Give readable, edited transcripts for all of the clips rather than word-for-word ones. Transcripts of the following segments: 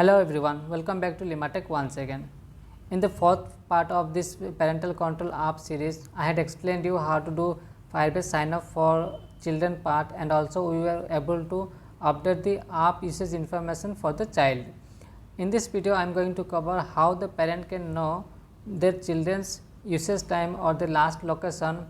Hello everyone, welcome back to Limatech once again. In the fourth part of this parental control app series, I had explained you how to do Firebase sign up for children part, and also we were able to update the app usage information for the child. In this video, I am going to cover how the parent can know their children's usage time or the last location,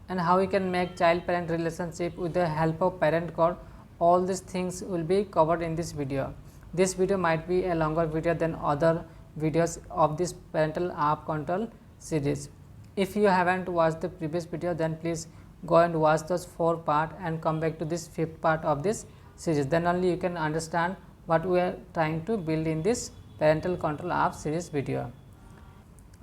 and how we can make child parent relationship with the help of parent code. All these things will be covered in this video. This video might be a longer video than other videos of this parental app control series. If you haven't watched the previous video, then please go and watch those 4 parts and come back to this 5th part of this series. Then only you can understand what we are trying to build in this parental control app series video.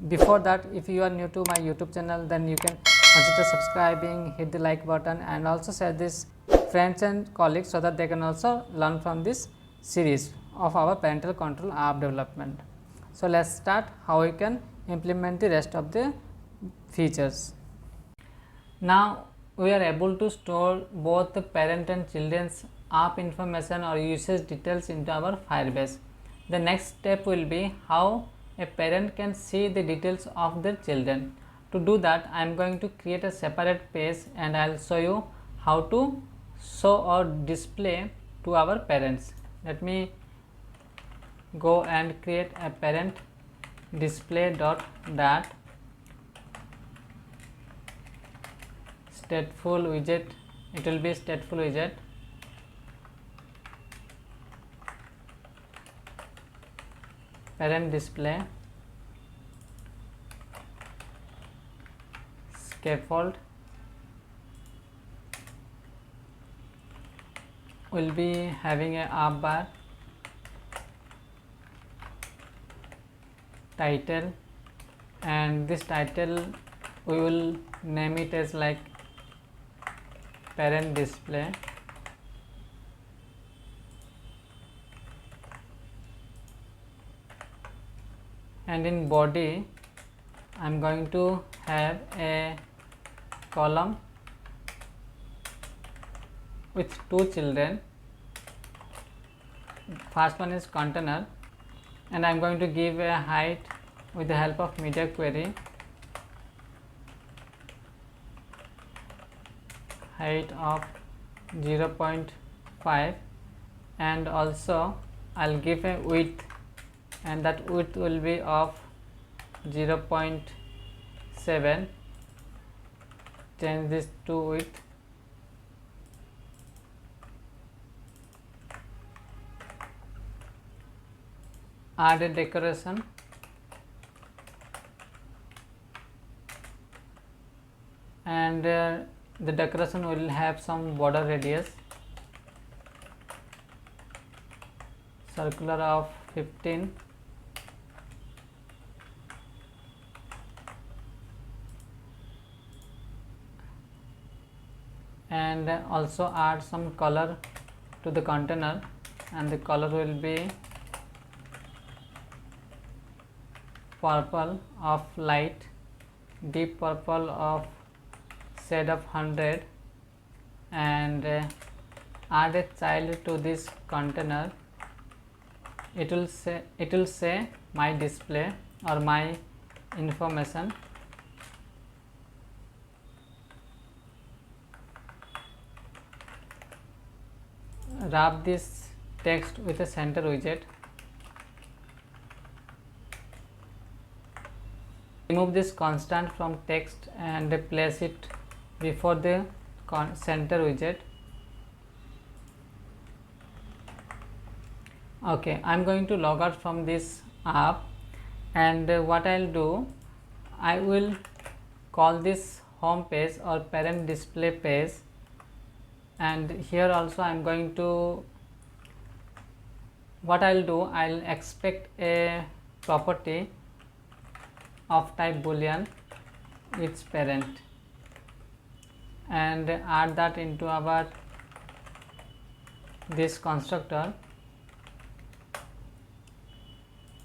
Before that, if you are new to my YouTube channel, then you can consider subscribing, hit the like button, and also share this friends and colleagues so that they can also learn from this series of our parental control app development. So let's start how we can implement the rest of the features. Now we are able to store both the parent and children's app information or usage details into our Firebase. The next step will be how a parent can see the details of their children. To do that, I am going to create a separate page and I will show you how to show or display to our parents. Let me go and create a parent display.dat stateful widget. It will be stateful widget. Parent display scaffold will be having a app bar, title, and this title we will name it as like parent display, and in body I am going to have a column with 2 children. First one is container, and I am going to give a height with the help of media query, height of 0.5, and also I will give a width, and that width will be of 0.7. change this to width. Add a decoration, and the decoration will have some border radius, circular of 15, and also add some color to the container, and the color will be purple of light, deep purple of shade of 100, and add a child to this container. It will say my display or my information. Wrap this text with a center widget. Remove this constant from text and place it before the center widget. Okay, I am going to log out from this app, and what I will do, I will call this home page or parent display page, and here also I am going to, what I will do, I will expect a property of type boolean its parent and add that into our this constructor.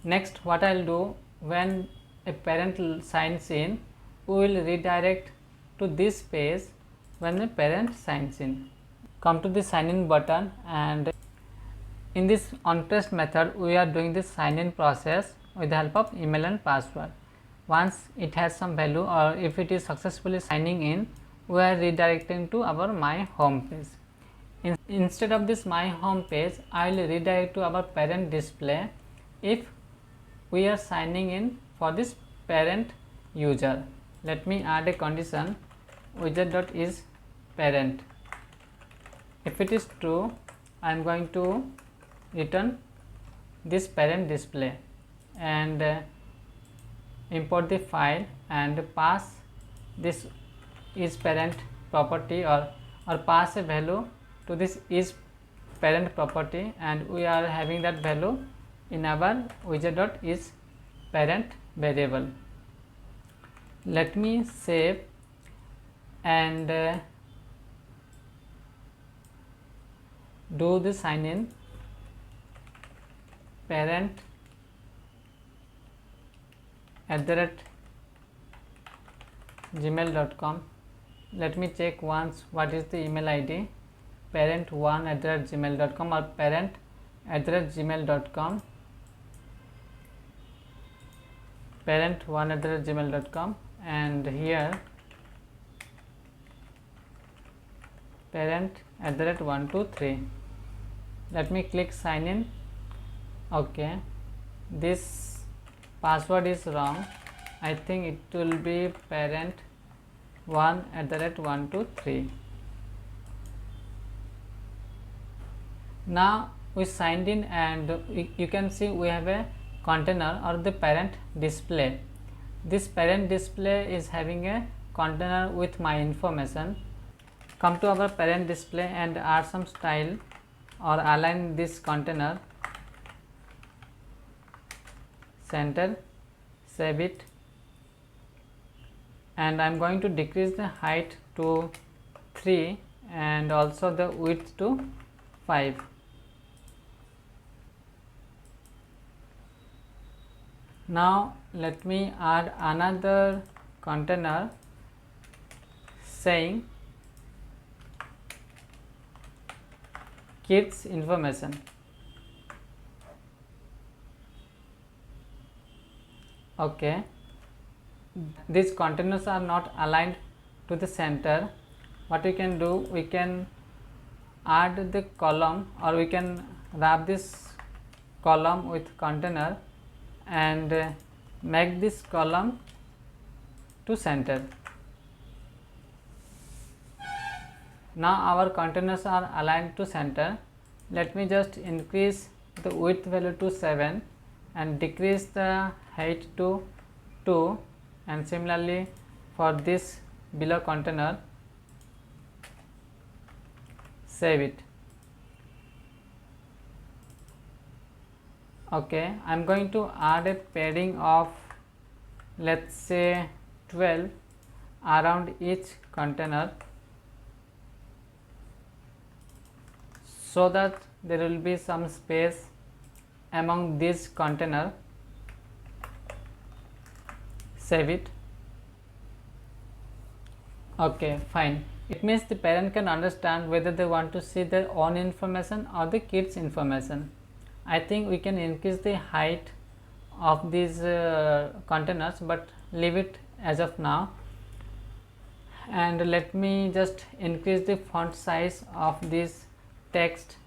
Next, what I will do, when a parent signs in, we will redirect to this page when a parent signs in. Come to the sign in button, and In this onTest method, we are doing this sign in process with the help of email and password. Once it has some value, or if it is successfully signing in, we are redirecting to our my home page. Instead of this my home page, I will redirect to our parent display if we are signing in for this parent user. Let me add a condition, widget.is parent. If it is true, I am going to return this parent display and import the file and pass this is parent property, or pass a value to this is parent property, and we are having that value in our widget.is parent variable. Let me save and do the sign in parent @gmail.com. Let me check once what is the email ID, parent1@gmail.com or parent@gmail.com, parent1@gmail.com, and here parent@123. Let me click sign in. Okay, this password is wrong. I think it will be parent1@123. Now we signed in, and you can see we have a container or the parent display. This parent display is having a container with my information. Come to our parent display and add some style or align this container, center, save it, and I am going to decrease the height to 3 and also the width to 5. Now let me add another container saying kids information. Okay, these containers are not aligned to the center. What we can do, we can add the column, or we can wrap this column with container and make this column to center. Now our containers are aligned to center. Let me just increase the width value to 7 and decrease the height to 2, and similarly for this below container, save it. Okay, I am going to add a padding of, let's say, 12 around each container, so that there will be some space among these container. Save it. Okay, fine. It means the parent can understand whether they want to see their own information or the kids information. I think we can increase the height of these containers, but leave it as of now. And let me just increase the font size of this text.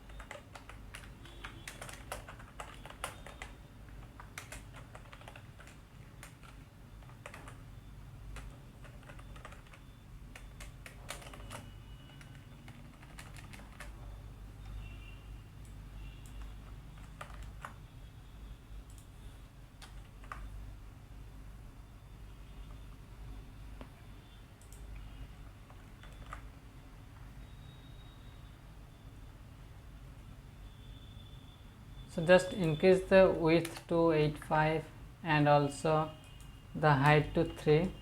So just increase the width to 85 and also the height to 3,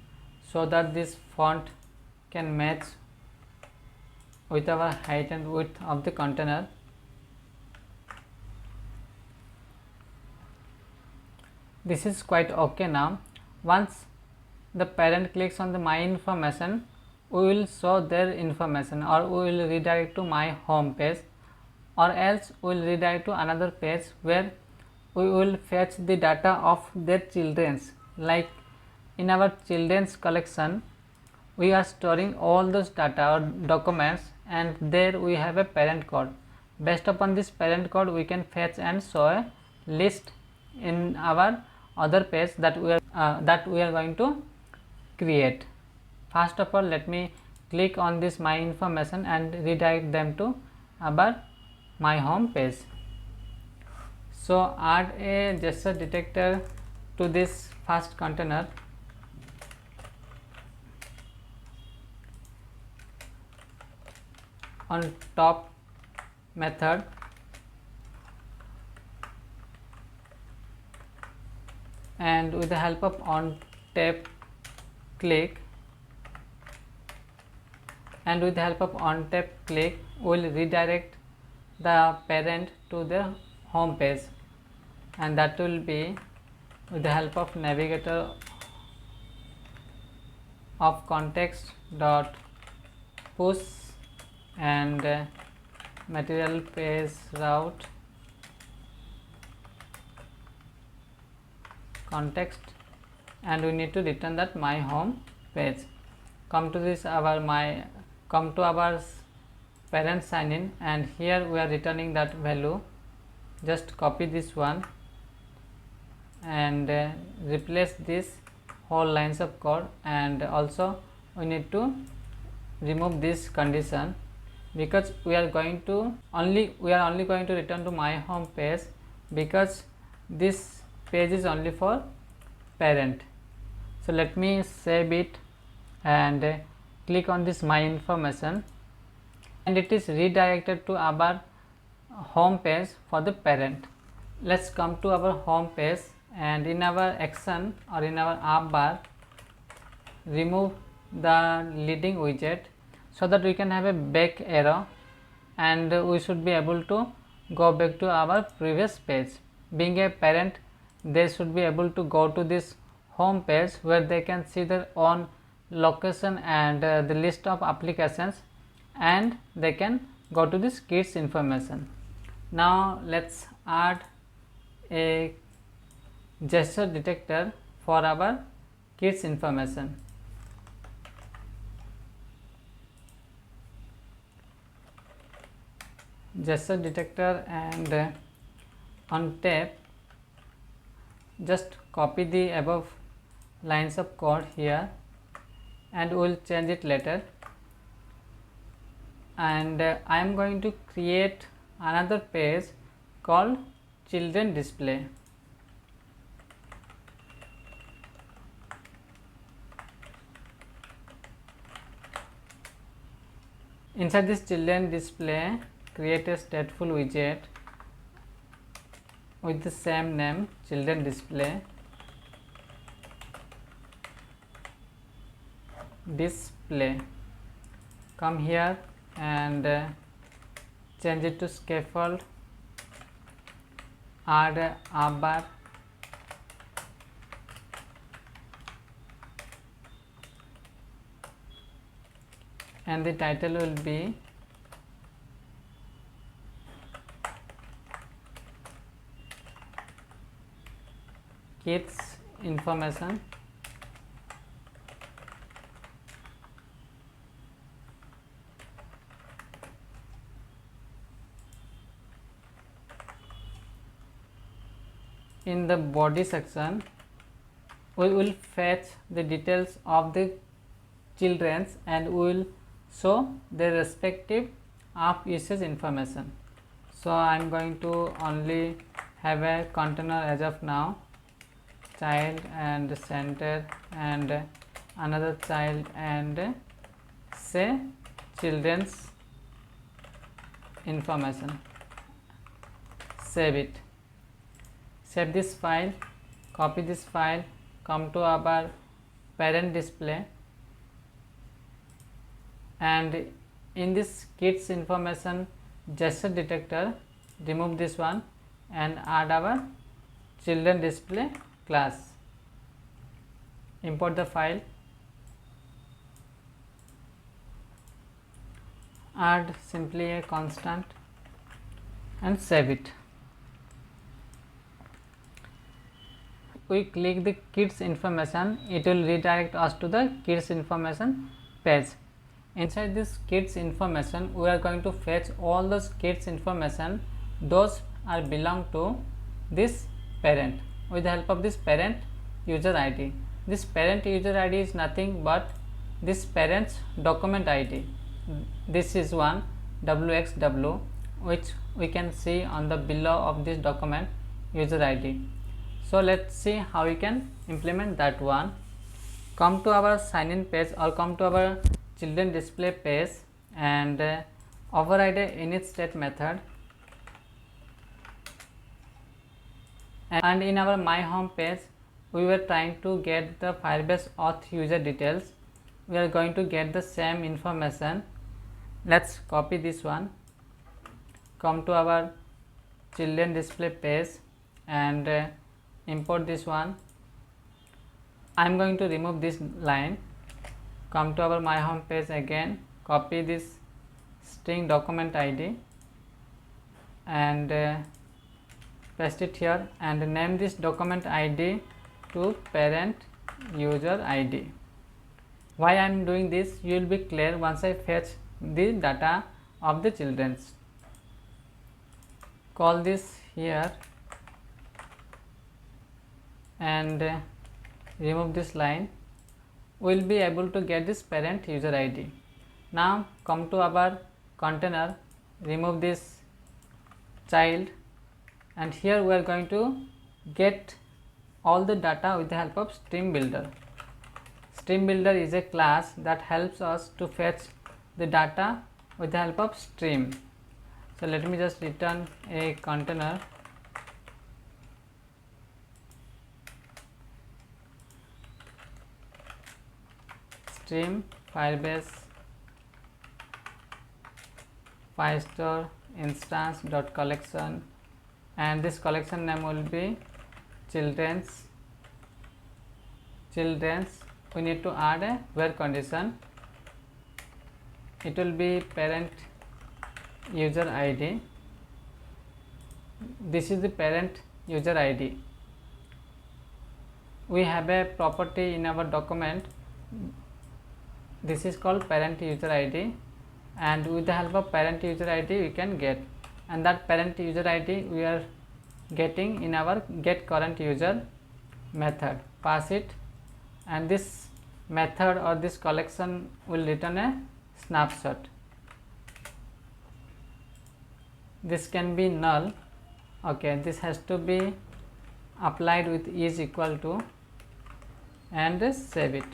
so that this font can match with our height and width of the container. This is quite okay now. Once the parent clicks on the my information, we will show their information, or we will redirect to my home page, or else we will redirect to another page where we will fetch the data of their children's. Like in our children's collection, we are storing all those data or documents, and there we have a parent code. Based upon this parent code, we can fetch and show a list in our other page that we are going to create. First of all, let me click on this my information and redirect them to our my home page. So add a gesture detector to this first container. On top method, and with the help of on tap click, and with the help of on tap click we will redirect the parent to the home page, and that will be with the help of navigator of context dot push and material page route context, and we need to return that my home page. Come to this come to our parent sign in, and here we are returning that value. Just copy this one and replace this whole lines of code, and also we need to remove this condition, because we are only going to return to my home page, because this page is only for parent. So let me save it and click on this my information, and it is redirected to our home page for the parent. Let's come to our home page, and in our action or in our app bar, remove the leading widget so that we can have a back arrow, and we should be able to go back to our previous page. Being a parent, they should be able to go to this home page where they can see their own location and the list of applications, and they can go to this kids information. Now let's add a gesture detector for our kids information. Gesture detector, and on tap just copy the above lines of code here, and we will change it later. And I am going to create another page called children display. Inside this children display, create a stateful widget with the same name, children display. Display. Come here and change it to scaffold. Add a app bar. And the title will be kids information. In the body section, we will fetch the details of the children's, and we will show their respective app usage information. So I am going to only have a container as of now, child and center and another child, and say children's information. Save it. Save this file, copy this file, come to our parent display, and in this kids information gesture detector, remove this one and add our children display class. Import the file, add simply a constant and save it. We click the kids information, it will redirect us to the kids information page. Inside this kids information, we are going to fetch all those kids information, those are belong to this parent with the help of this parent user ID. This parent user ID is nothing but this parent's document ID. This is one WXW, which we can see on the below of this document user ID. So let's see how we can implement that one. Come to our sign in page or come to our children display page and override a init state method, and in our my home page we were trying to get the Firebase auth user details. We are going to get the same information. Let's copy this one, come to our children display page and import this one. I am going to remove this line. Come to our my home page again, copy this string document ID and paste it here and name this document ID to parent user ID. Why I am doing this, you will be clear once I fetch the data of the children's. Call this here and remove this line. We will be able to get this parent user ID. Now come to our container, remove this child, and here we are going to get all the data with the help of stream builder. Stream builder is a class that helps us to fetch the data with the help of stream. So let me just return a container. Stream Firebase Firestore instance dot collection, and this collection name will be children's. We need to add a where condition. It will be parent user ID. This is the parent user ID. We have a property in our document. This is called parent user ID, and with the help of parent user ID we can get, and that parent user ID we are getting in our get current user method. Pass it, and this method or this collection will return a snapshot. This can be null. Okay, this has to be applied with is equal to and save it.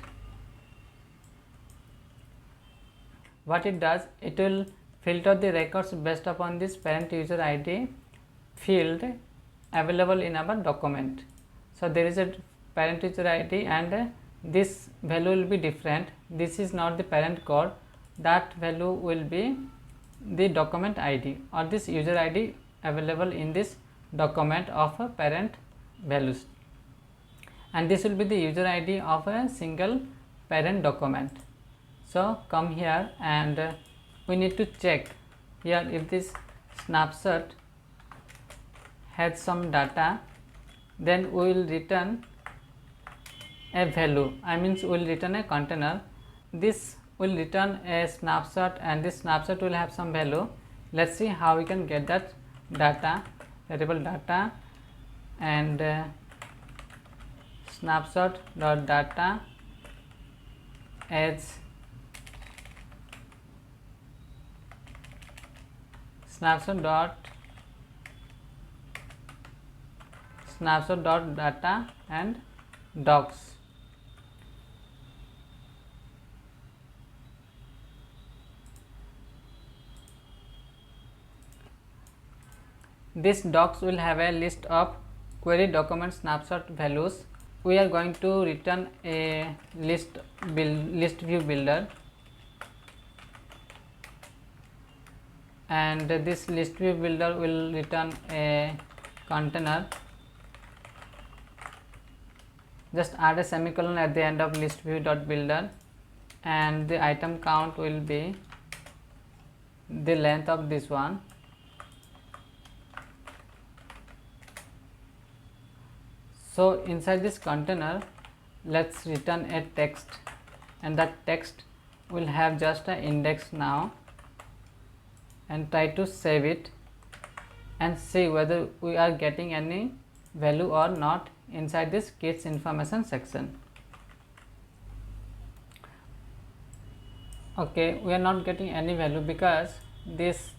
What it does, it will filter the records based upon this parent user ID field available in our document. So there is a parent user ID and this value will be different. This is not the parent code, that value will be the document ID or this user ID available in this document of a parent values, and this will be the user ID of a single parent document. So come here and we need to check here if this snapshot has some data, then we will return a value. I means we will return a container. This will return a snapshot and this snapshot will have some value. Let's see how we can get that data, variable data, and snapshot dot data as snapshot dot data and docs. This docs will have a list of query document snapshot values. We are going to return a list view builder, and this list view builder will return a container. Just add a semicolon at the end of list view dot builder, and the item count will be the length of this one. So inside this container, let's return a text, and that text will have just an index now, and try to save it and see whether we are getting any value or not inside this kids information section. Okay, we are not getting any value because this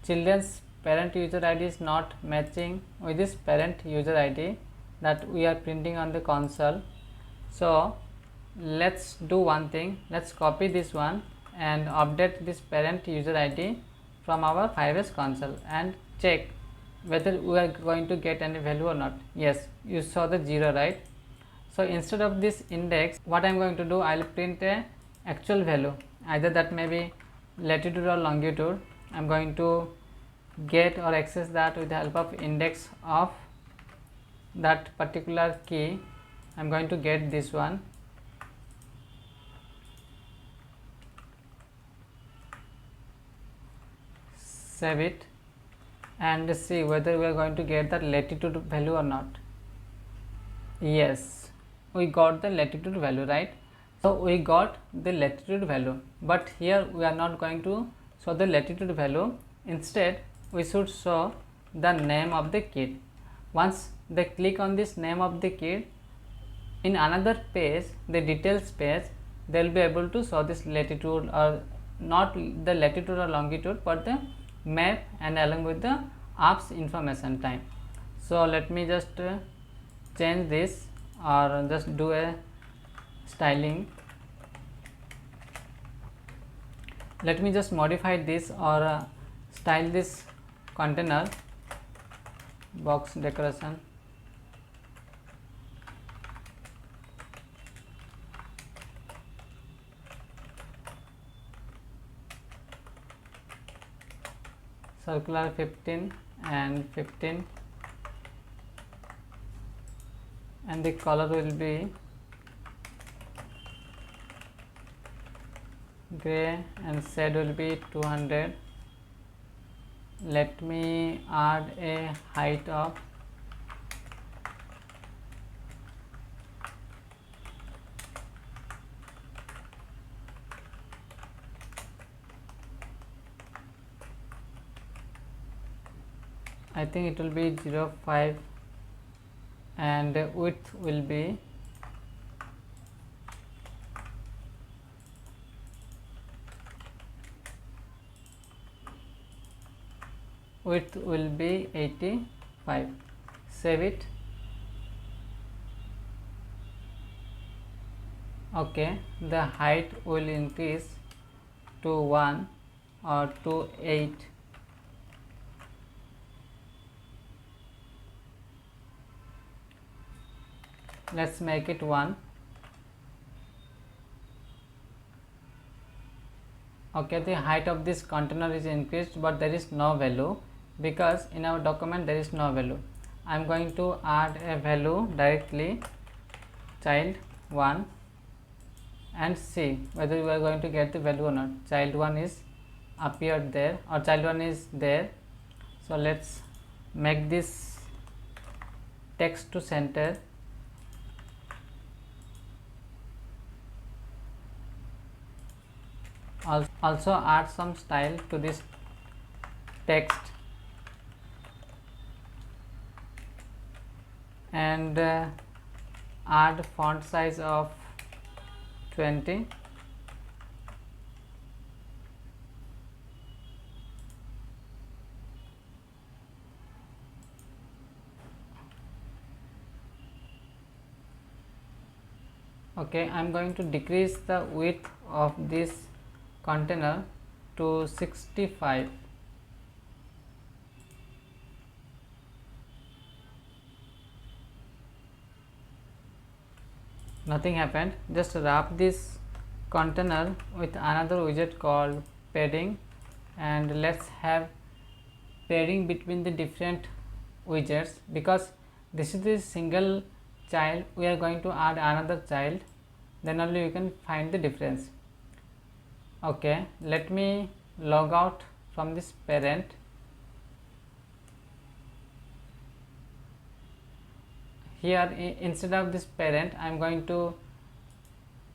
children's parent user ID is not matching with this parent user ID that we are printing on the console. So let's do one thing, let's copy this one and update this parent user ID from our Firebase console and check whether we are going to get any value or not. Yes, you saw the 0, right? So instead of this index, what I am going to do, I will print a actual value, either that may be latitude or longitude. I am going to get or access that with the help of index of that particular key. I am going to get this one, save it and see whether we are going to get the latitude value or not. Yes, we got the latitude value, right? So we got the latitude value, but here we are not going to show the latitude value. Instead we should show the name of the kid. Once they click on this name of the kid, in another page, the details page, they will be able to show this latitude, or not the latitude or longitude, but the map and along with the apps information time. So let me just change this, or just do a styling. Let me just modify this or style this container box decoration. Circular 15 and 15, and the color will be gray and shade will be 200. Let me add a height of 0.5 and width will be 85. Save it. Okay, the height will increase to 1 or to 8. Let's make it 1. Okay, the height of this container is increased, but there is no value because in our document there is no value. I am going to add a value directly, child 1, and see whether we are going to get the value or not. Child 1 is appeared there, or child 1 is there. So let's make this text to center. Also add some style to this text and add font size of 20. Okay, I am going to decrease the width of this container to 65. Nothing happened. Just wrap this container with another widget called padding, and let's have pairing between the different widgets. Because this is the single child, we are going to add another child, then only you can find the difference. Okay, let me log out from this parent. here instead of this parent I am going to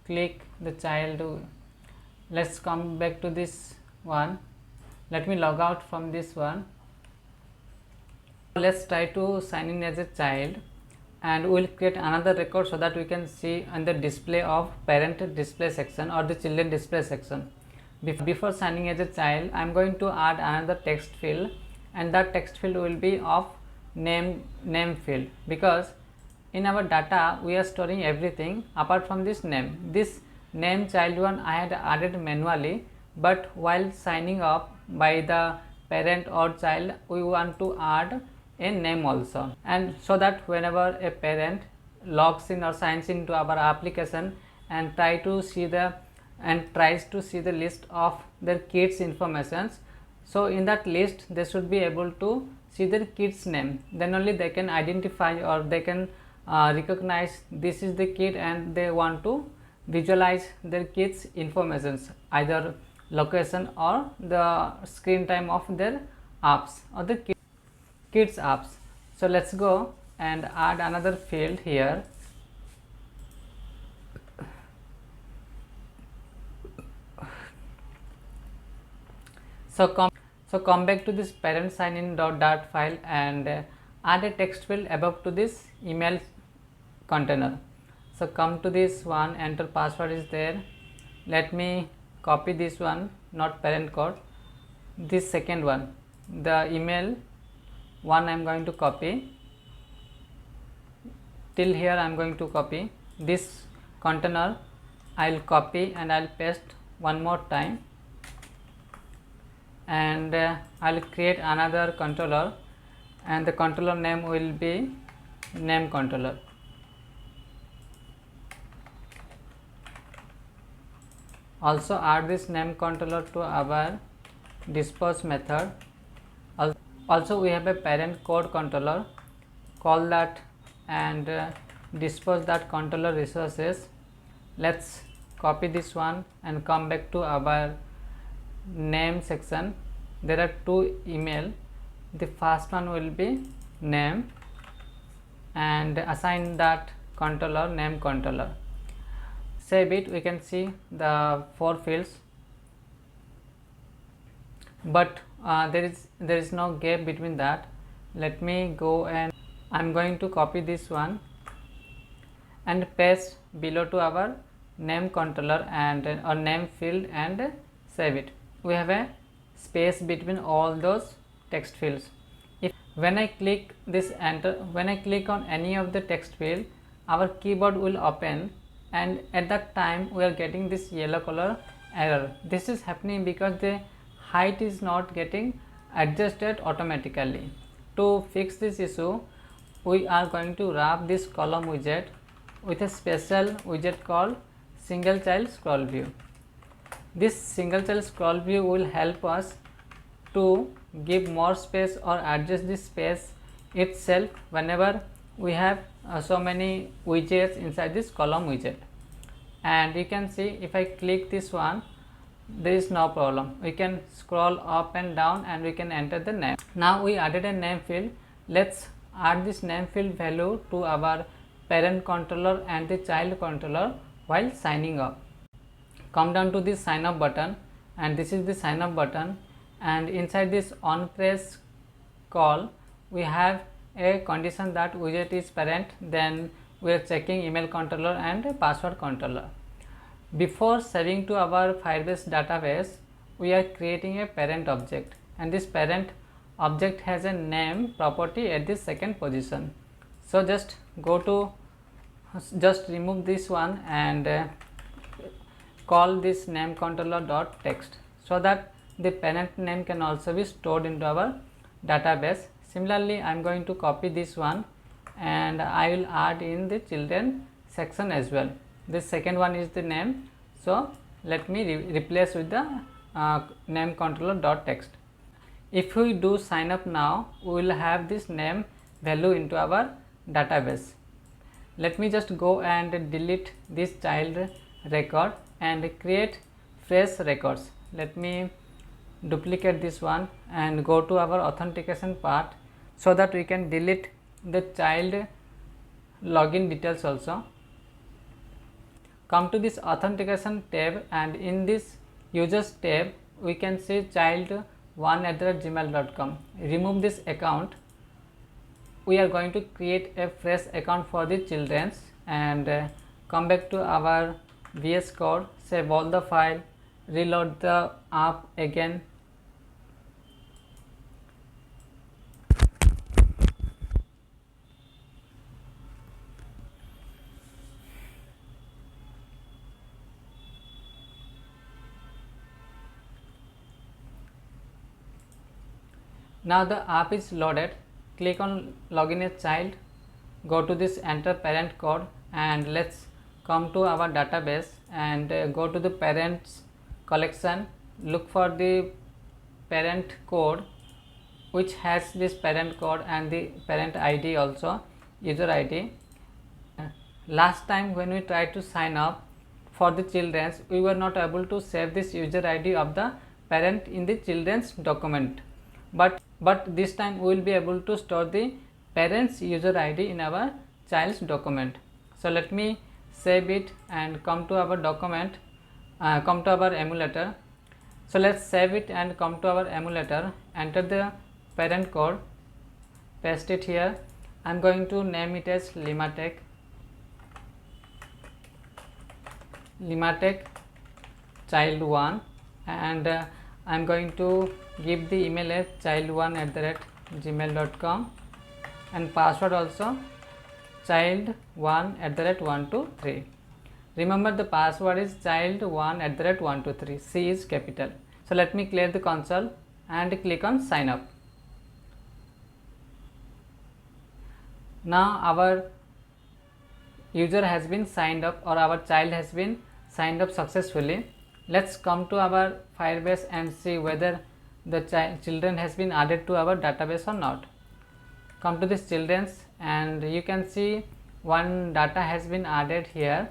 click the child. Let's come back to this one. Let me log out from this one. Let's try to sign in as a child, and we will create another record so that we can see on the display of parent display section or the children display section. Before signing as a child, I am going to add another text field, and that text field will be of name field, because in our data we are storing everything apart from this name. This name child one I had added manually, but while signing up by the parent or child, we want to add a name also, and so that whenever a parent logs in or signs into our application and tries to see the list of their kids informations, so in that list they should be able to see their kids name. Then only they can identify or they can recognize this is the kid, and they want to visualize their kids informations, either location or the screen time of their apps or the kids apps. So let's go and add another field here. So come back to this parent sign in dot file and add a text field above to this email container. So come to this one, enter password is there. Let me copy this one, not parent code, this second one, the email one I am going to copy. Till here I am going to copy. This container I will copy and I will paste one more time, and I will create another controller, and the controller name will be name controller. Also add this name controller to our dispose method. Also we have a parent code controller, call that and dispose that controller resources. Let's copy this one and come back to our name section. There are two email. The first one will be name, and assign that controller name controller. Save it. We can see the 4 fields, but there is no gap between that. Let me go and I am going to copy this one and paste below to our name controller and or name field and save it. We have a space between all those text fields. When I click this enter, when I click on any of the text field, our keyboard will open, and at that time we are getting this yellow color error. This is happening because the height is not getting adjusted automatically. To fix this issue, we are going to wrap this column widget with a special widget called single child scroll view. This single child scroll view will help us to give more space or adjust the space itself whenever we have so many widgets inside this column widget. And you can see if I click this one, there is no problem. We can scroll up and down and we can enter the name. Now we added a name field. Let's add this name field value to our parent controller and the child controller while signing up. Come down to this sign up button, and this is the sign up button, and inside this on press call we have a condition that widget is parent, then we are checking email controller and password controller. Before saving to our Firebase database, we are creating a parent object, and this parent object has a name property at the second position. So just remove this one and call this name controller dot text, so that the parent name can also be stored into our database. Similarly, I am going to copy this one and I will add in the children section as well. This second one is the name, so let me replace with the name controller dot text. If we do sign up now, we will have this name value into our database. Let me just go and delete this child record and create fresh records. Let me duplicate this one and go to our authentication part so that we can delete the child login details also. Come to this authentication tab, and in this users tab we can see child1@gmail.com. Remove this account. We are going to create a fresh account for the children's, and come back to our VS Code, save all the file, reload the app again. Now the app is loaded. Click on login as child, go to this enter parent code, and let's come to our database and go to the parents collection. Look for the parent code which has this parent code and the parent ID also, user ID. Last time when we tried to sign up for the children's, we were not able to save this user ID of the parent in the children's document, but this time we will be able to store the parents user ID in our child's document. So let me save it and come to our document, come to our emulator. So let's save it and come to our emulator, enter the parent code, paste it here. I am going to name it as Limatech child 1, and I am going to give the email as child1@gmail.com and password also child1@123. Remember, the password is child1@123. C is capital. So let me clear the console and click on sign up. Now our user has been signed up, or our child has been signed up successfully. Let's come to our Firebase and see whether the children has been added to our database or not. Come to this children's, and you can see one data has been added here,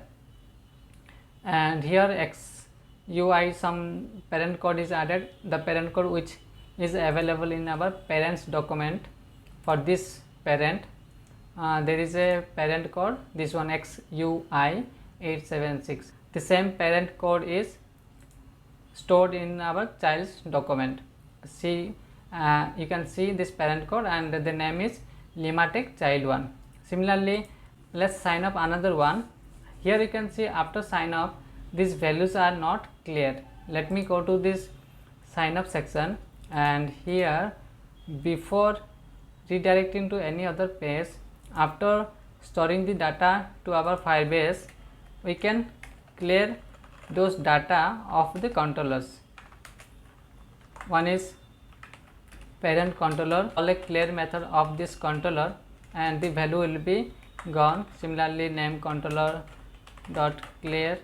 and here XUI some parent code is added, the parent code which is available in our parents document. For this parent there is a parent code, this one XUI 876. The same parent code is stored in our child's document. See, you can see this parent code, and the name is Limatech child 1. Similarly, let's sign up another one. Here you can see after sign up these values are not clear. Let me go to this sign up section, and here before redirecting to any other page, after storing the data to our Firebase, we can clear those data of the controllers. One is parent controller, call a clear method of this controller, and the value will be gone. Similarly, name controller dot clear,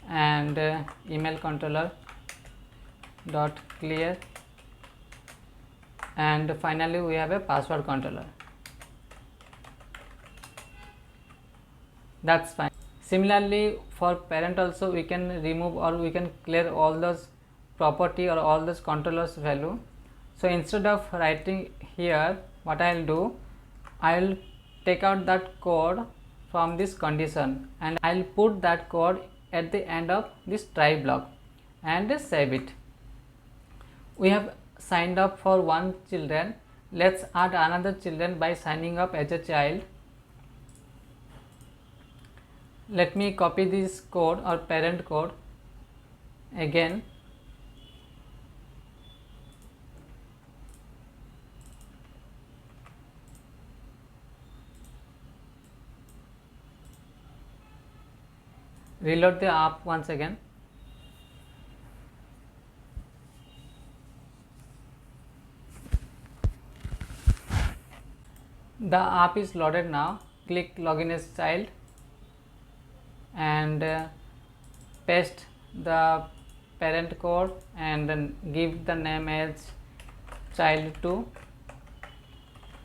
and email controller dot clear, and finally we have a password controller. That's fine. Similarly, for parent also we can remove or we can clear all those property or all those controllers value. So instead of writing here, what I will do, I will take out that code from this condition, and I will put that code at the end of this try block and save it. We have signed up for one children. Let's add another children by signing up as a child. Let me copy this code or parent code again. Reload the app once again. The app is loaded now. Click login as child and paste the parent code and then give the name as child2.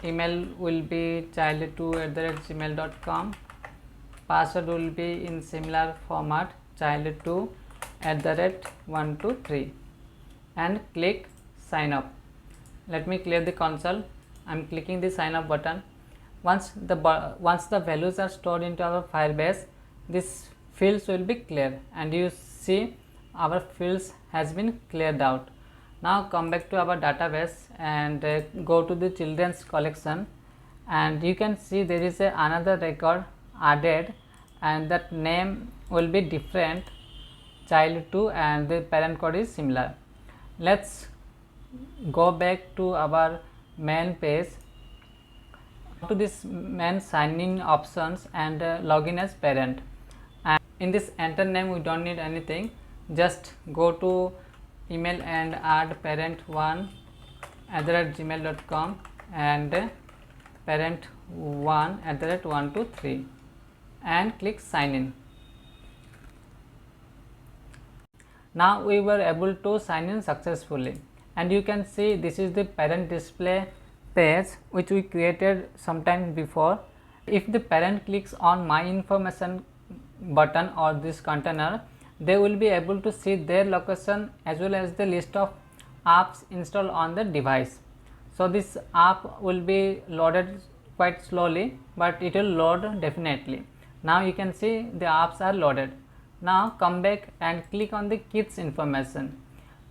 Email will be child2@gmail.com. Password will be in similar format, child2@123, and click sign up. Let me clear the console. I am clicking the sign up button. once the values are stored into our Firebase, these fields will be clear, and you see our fields has been cleared out. Now come back to our database and go to the children's collection, and you can see there is another record added, and that name will be different, child 2, and the parent code is similar. Let's go back to our main page, to this main sign in options, and log in as parent. And in this enter name we don't need anything, just go to email and add parent1@gmail.com and parent1@123 and click sign in. Now we were able to sign in successfully, and you can see this is the parent display page which we created sometime before. If the parent clicks on my information button or this container, they will be able to see their location as well as the list of apps installed on the device. So this app will be loaded quite slowly, but it will load definitely. Now you can see the apps are loaded. Now come back and click on the kids information.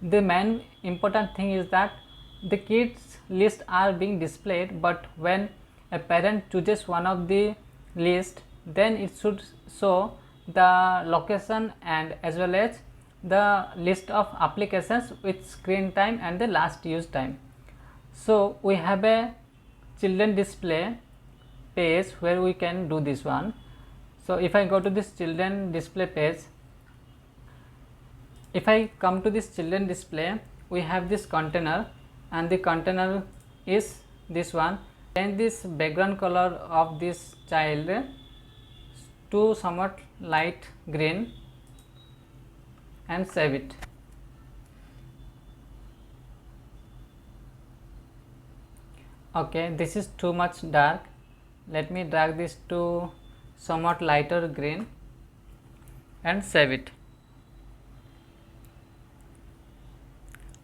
The main important thing is that the kids list are being displayed, but when a parent chooses one of the list, then it should show the location and as well as the list of applications with screen time and the last use time. So we have a children display page where we can do this one. So if I go to this children display page, if I come to this children display, we have this container, and the container is this one. Change this background color of this child to somewhat light green and save it. Okay, this is too much dark. Let me drag this to somewhat lighter green and save it.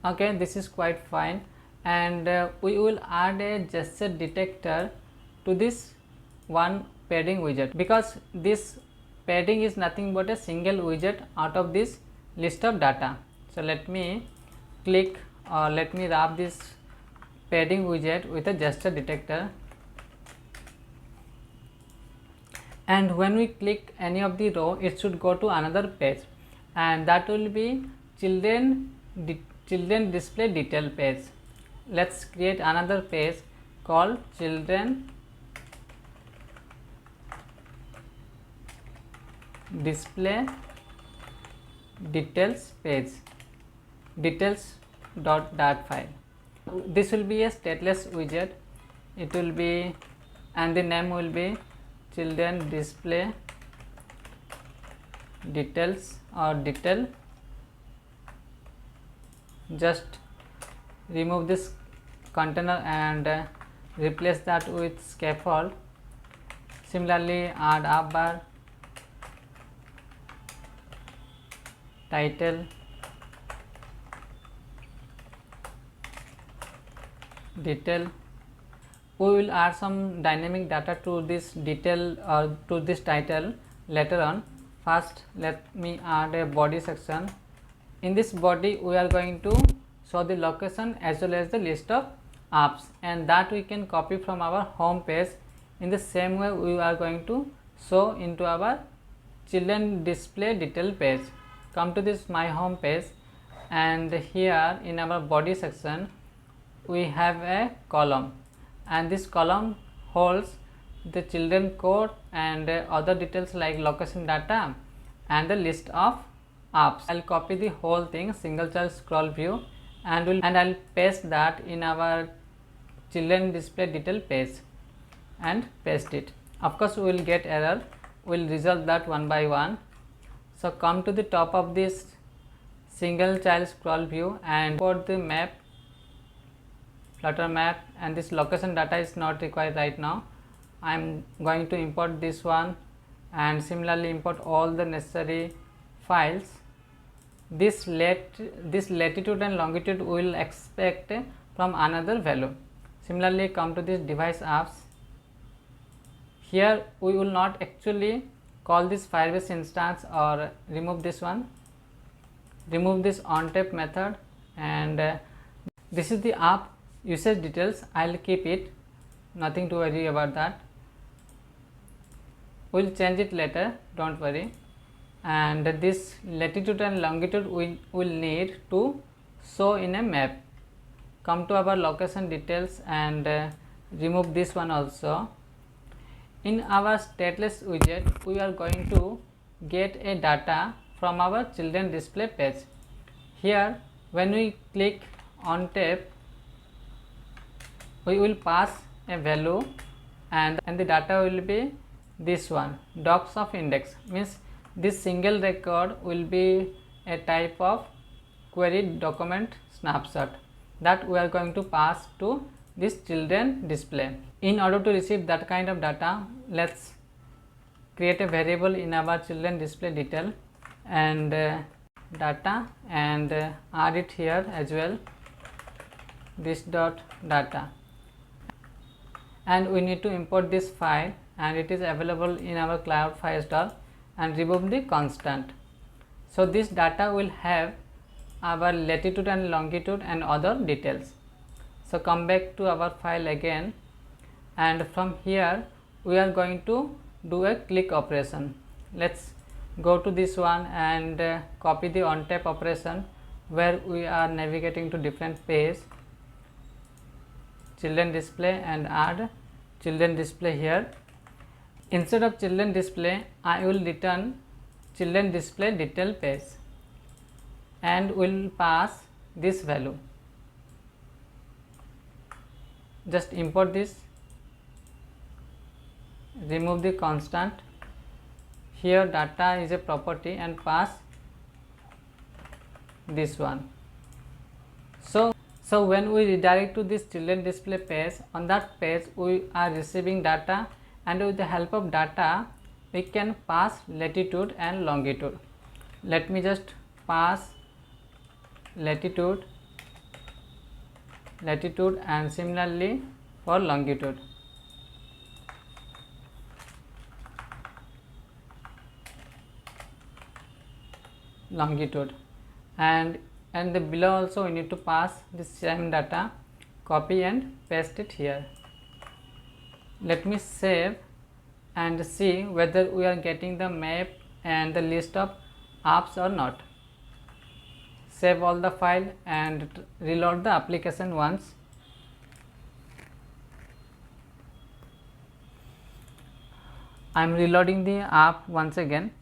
Okay, this is quite fine, and we will add a gesture detector to this one padding widget, because this padding is nothing but a single widget out of this list of data. So let me click, or let me wrap this padding widget with a gesture detector, and when we click any of the row, it should go to another page, and that will be children display detail page. Let's create another page called children display details page, details.dat file. This will be a stateless widget. It will be, and the name will be children display details or detail. Just remove this container and replace that with scaffold. Similarly, add app bar, title, detail. We will add some dynamic data to this detail or to this title later on. First, let me add a body section. In this body, we are going to show the location as well as the list of apps, and that we can copy from our home page. In the same way, we are going to show into our children display detail page. Come to this my home page, and here in our body section we have a column, and this column holds the children code and other details like location data and the list of apps. I'll copy the whole thing, single child scroll view, and I'll paste that in our children display detail page and paste it. Of course, we will get error. We'll resolve that one by one. So come to the top of this single child scroll view and import the map, Flutter map, and this location data is not required right now. I am going to import this one, and similarly import all the necessary files. This latitude and longitude we will expect from another value. Similarly, come to this device apps, Here we will not actually call this Firebase instance or remove this one, remove this onTap method, and this is the app usage details. I'll keep it, nothing to worry about that. We'll change it later, don't worry. And this latitude and longitude we will need to show in a map. Come to our location details and remove this one also. In our stateless widget, we are going to get a data from our children display page. Here when we click on tab, we will pass a value and the data will be this one, docs of index, means this single record will be a type of query document snapshot that we are going to pass to this children display. In order to receive that kind of data, let's create a variable in our children display detail and data, and add it here as well, this dot data, and we need to import this file, and it is available in our cloud file store, and remove the constant. So this data will have our latitude and longitude and other details. So come back to our file again, and from here we are going to do a click operation. Let's go to this one and copy the onTap operation where we are navigating to different page, children display, and add children display here. Instead of children display, I will return children display detail page and will pass this value. Just import this, remove the constant. Here data is a property and pass this one. So when we redirect to this children display page, on that page we are receiving data, and with the help of data we can pass latitude and longitude. Let me just pass latitude, and similarly for longitude. And the below also we need to pass the same data, copy and paste it here. Let me save and see whether we are getting the map and the list of apps or not. Save all the file and reload the application once. I am reloading the app once again.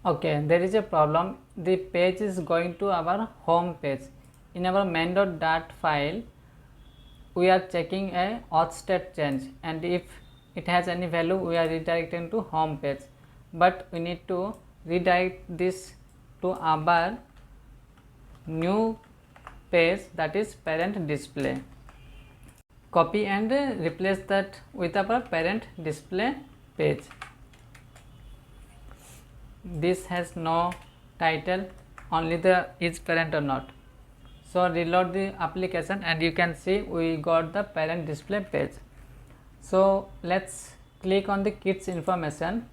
Okay, there is a problem. The page is going to our home page. In our main.dat file, we are checking a auth state change, and if it has any value, we are redirecting to home page. But we need to redirect this to our new page, that is parent display. Copy and replace that with our parent display page. This has no title, only the is parent or not. So reload the application and you can see we got the parent display page. So let's click on the kids information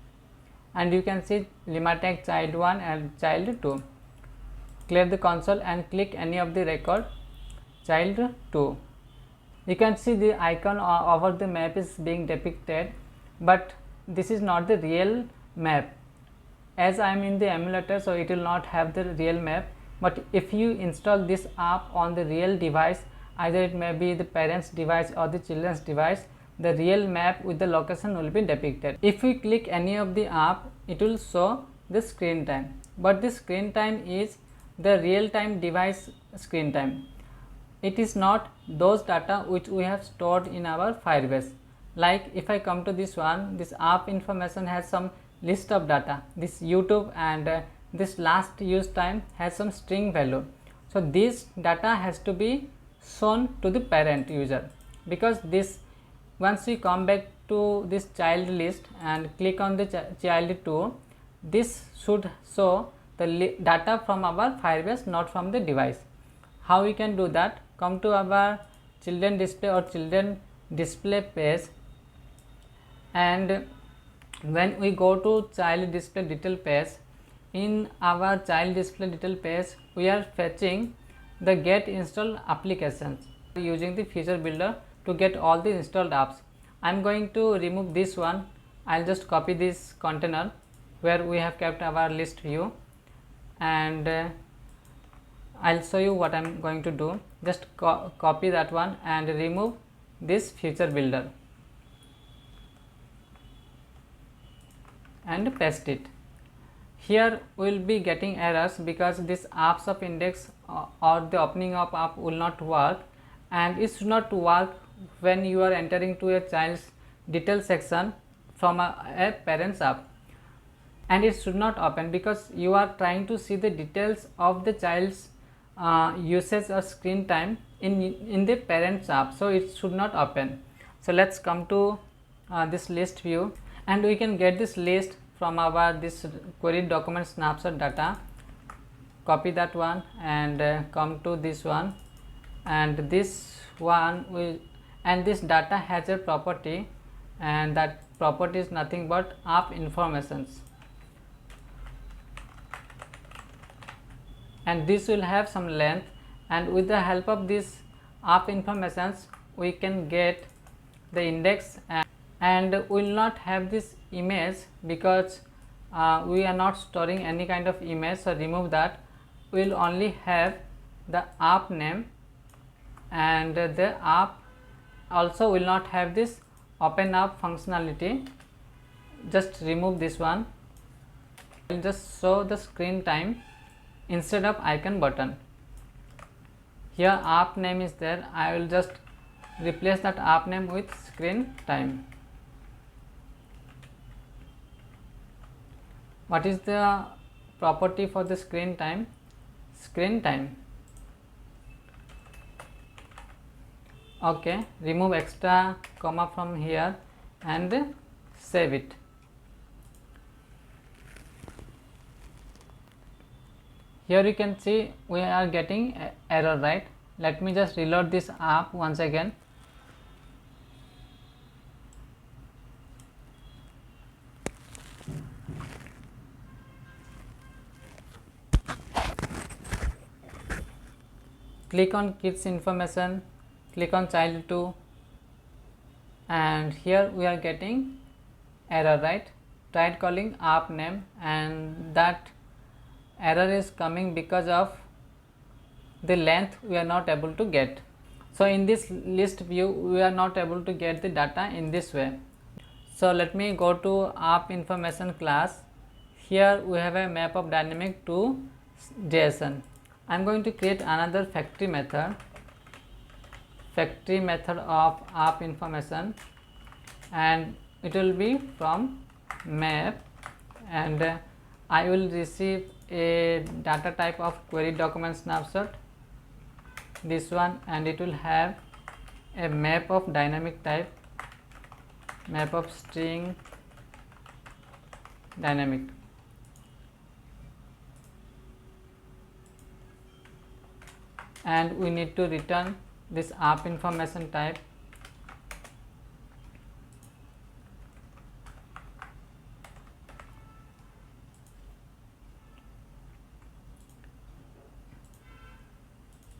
and you can see Limatech child 1 and child 2. Clear the console and click any of the record child 2. You can see the icon over the map is being depicted, but this is not the real map. As I am in the emulator, so it will not have the real map, but if you install this app on the real device, either it may be the parent's device or the children's device, the real map with the location will be depicted. If we click any of the app, it will show the screen time, but the screen time is the real time device screen time. It is not those data which we have stored in our Firebase. Like if I come to this one, this app information has some list of data, this YouTube and this last use time has some string value. So this data has to be shown to the parent user, because this, once we come back to this child list and click on the child 2, this should show the data from our Firebase, not from the device. How we can do that? Come to our children display or children display page, and when we go to child display detail page, in our child display detail page we are fetching the get installed applications using the feature builder to get all the installed apps. I am going to remove this one. I will just copy this container where we have kept our list view, and I will show you what I am going to do. Just copy that one and remove this feature builder and paste it. Here we will be getting errors because this apps of index or the opening of app will not work, and it should not work when you are entering to a child's detail section from a parent's app, and it should not open because you are trying to see the details of the child's usage or screen time in the parent's app, so it should not open. So let's come to this list view, and we can get this list from our this query document snapshot data. Copy that one and come to this one, and this one will, and this data has a property, and that property is nothing but app informations, and this will have some length, and with the help of this app informations we can get the index, and will not have this image because we are not storing any kind of image, so remove that. We will only have the app name, and the app also will not have this open app functionality. Just remove this one. I will just show the screen time instead of icon button. Here app name is there, I will just replace that app name with screen time. What is the property for the screen time? Screen time. Okay, remove extra comma from here and save it. Here you can see we are getting error, right? Let me just reload this app once again. Click on kids information, click on child 2, and here we are getting error, right? Tried calling app name, and that error is coming because of the length we are not able to get. So in this list view we are not able to get the data in this way. So let me go to app information class. Here we have a map of dynamic to JSON. I am going to create another factory method of app information, and it will be from map, and I will receive a data type of query document snapshot, this one, and it will have a map of dynamic type, map of string dynamic. And we need to return this app information type.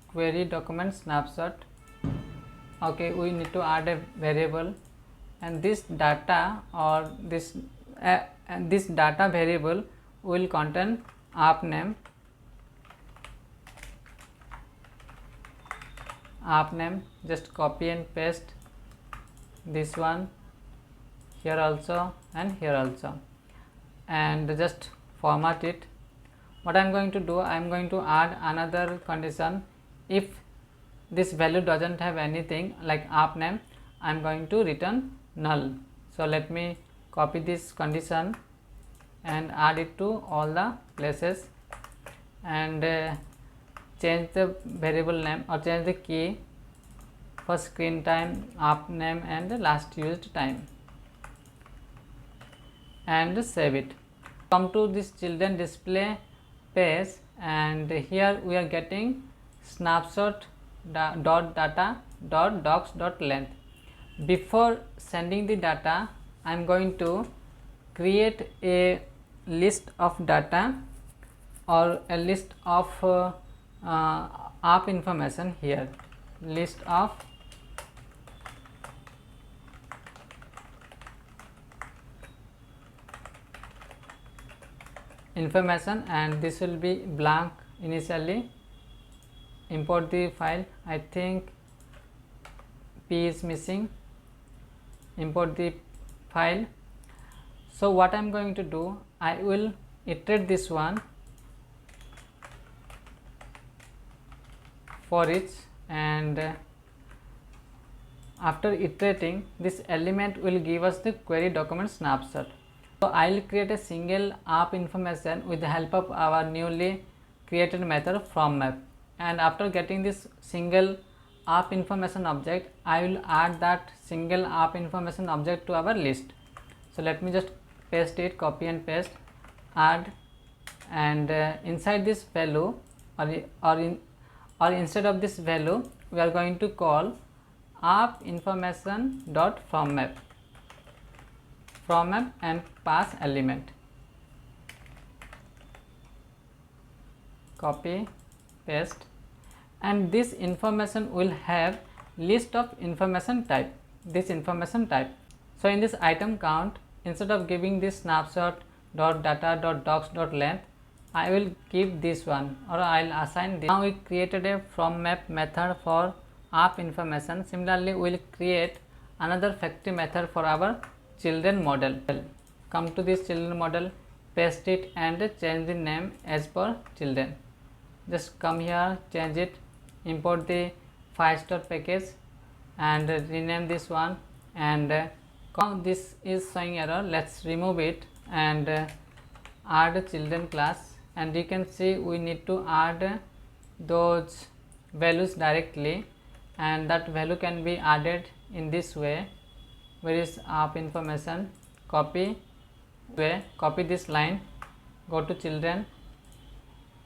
Query document snapshot. Okay, we need to add a variable, and this data or this data variable will contain app name, just copy and paste this one here also and here also, and just format it. What I am going to do, I am going to add another condition. If this value doesn't have anything like app name, I am going to return null. So let me copy this condition and add it to all the places, and change the variable name or change the key for screen time, app name and last used time, and save it. Come to this children display page, and here we are getting snapshot dot data dot docs dot length. Before sending the data, I am going to create a list of data or a list of app information here, list of information, and this will be blank initially. Import the file. I think P is missing. Import the file. So what I am going to do, I will iterate this one for each, and after iterating, this element will give us the query document snapshot. So I will create a single app information with the help of our newly created method from map, and after getting this single app information object, I will add that single app information object to our list. So let me just paste it, copy and paste, add, and inside this value or instead of this value, we are going to call app information dot from map and pass element. Copy, paste, and this information will have list of information type, this information type. So in this item count, instead of giving this snapshot dot data dot docs dot length, I will keep this one, or I will assign this. Now we created a from map method for app information. Similarly, we will create another factory method for our children model. Come to this children model, paste it and change the name as per children. Just come here, change it, import the Firestar package and rename this one, and this is showing error. Let's remove it and add a children class, and you can see we need to add those values directly, and that value can be added in this way. Where is app information? Copy this line, go to children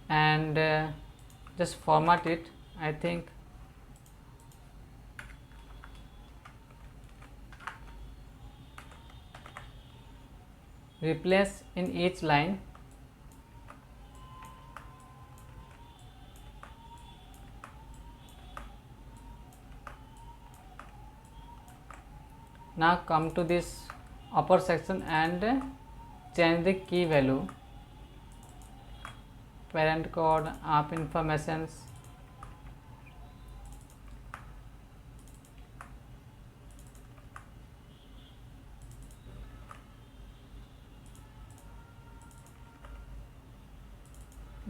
and just format it. I think replace in each line. Now come to this upper section and change the key value, parent code, app informations,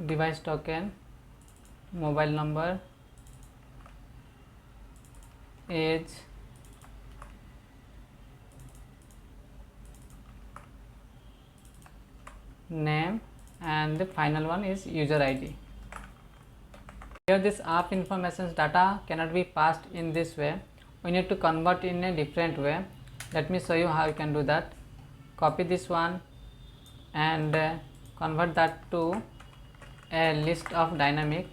device token, mobile number, age, name, and the final one is user ID. Here this app information data cannot be passed in this way. We need to convert in a different way. Let me show you how you can do that. Copy this one and convert that to a list of dynamic,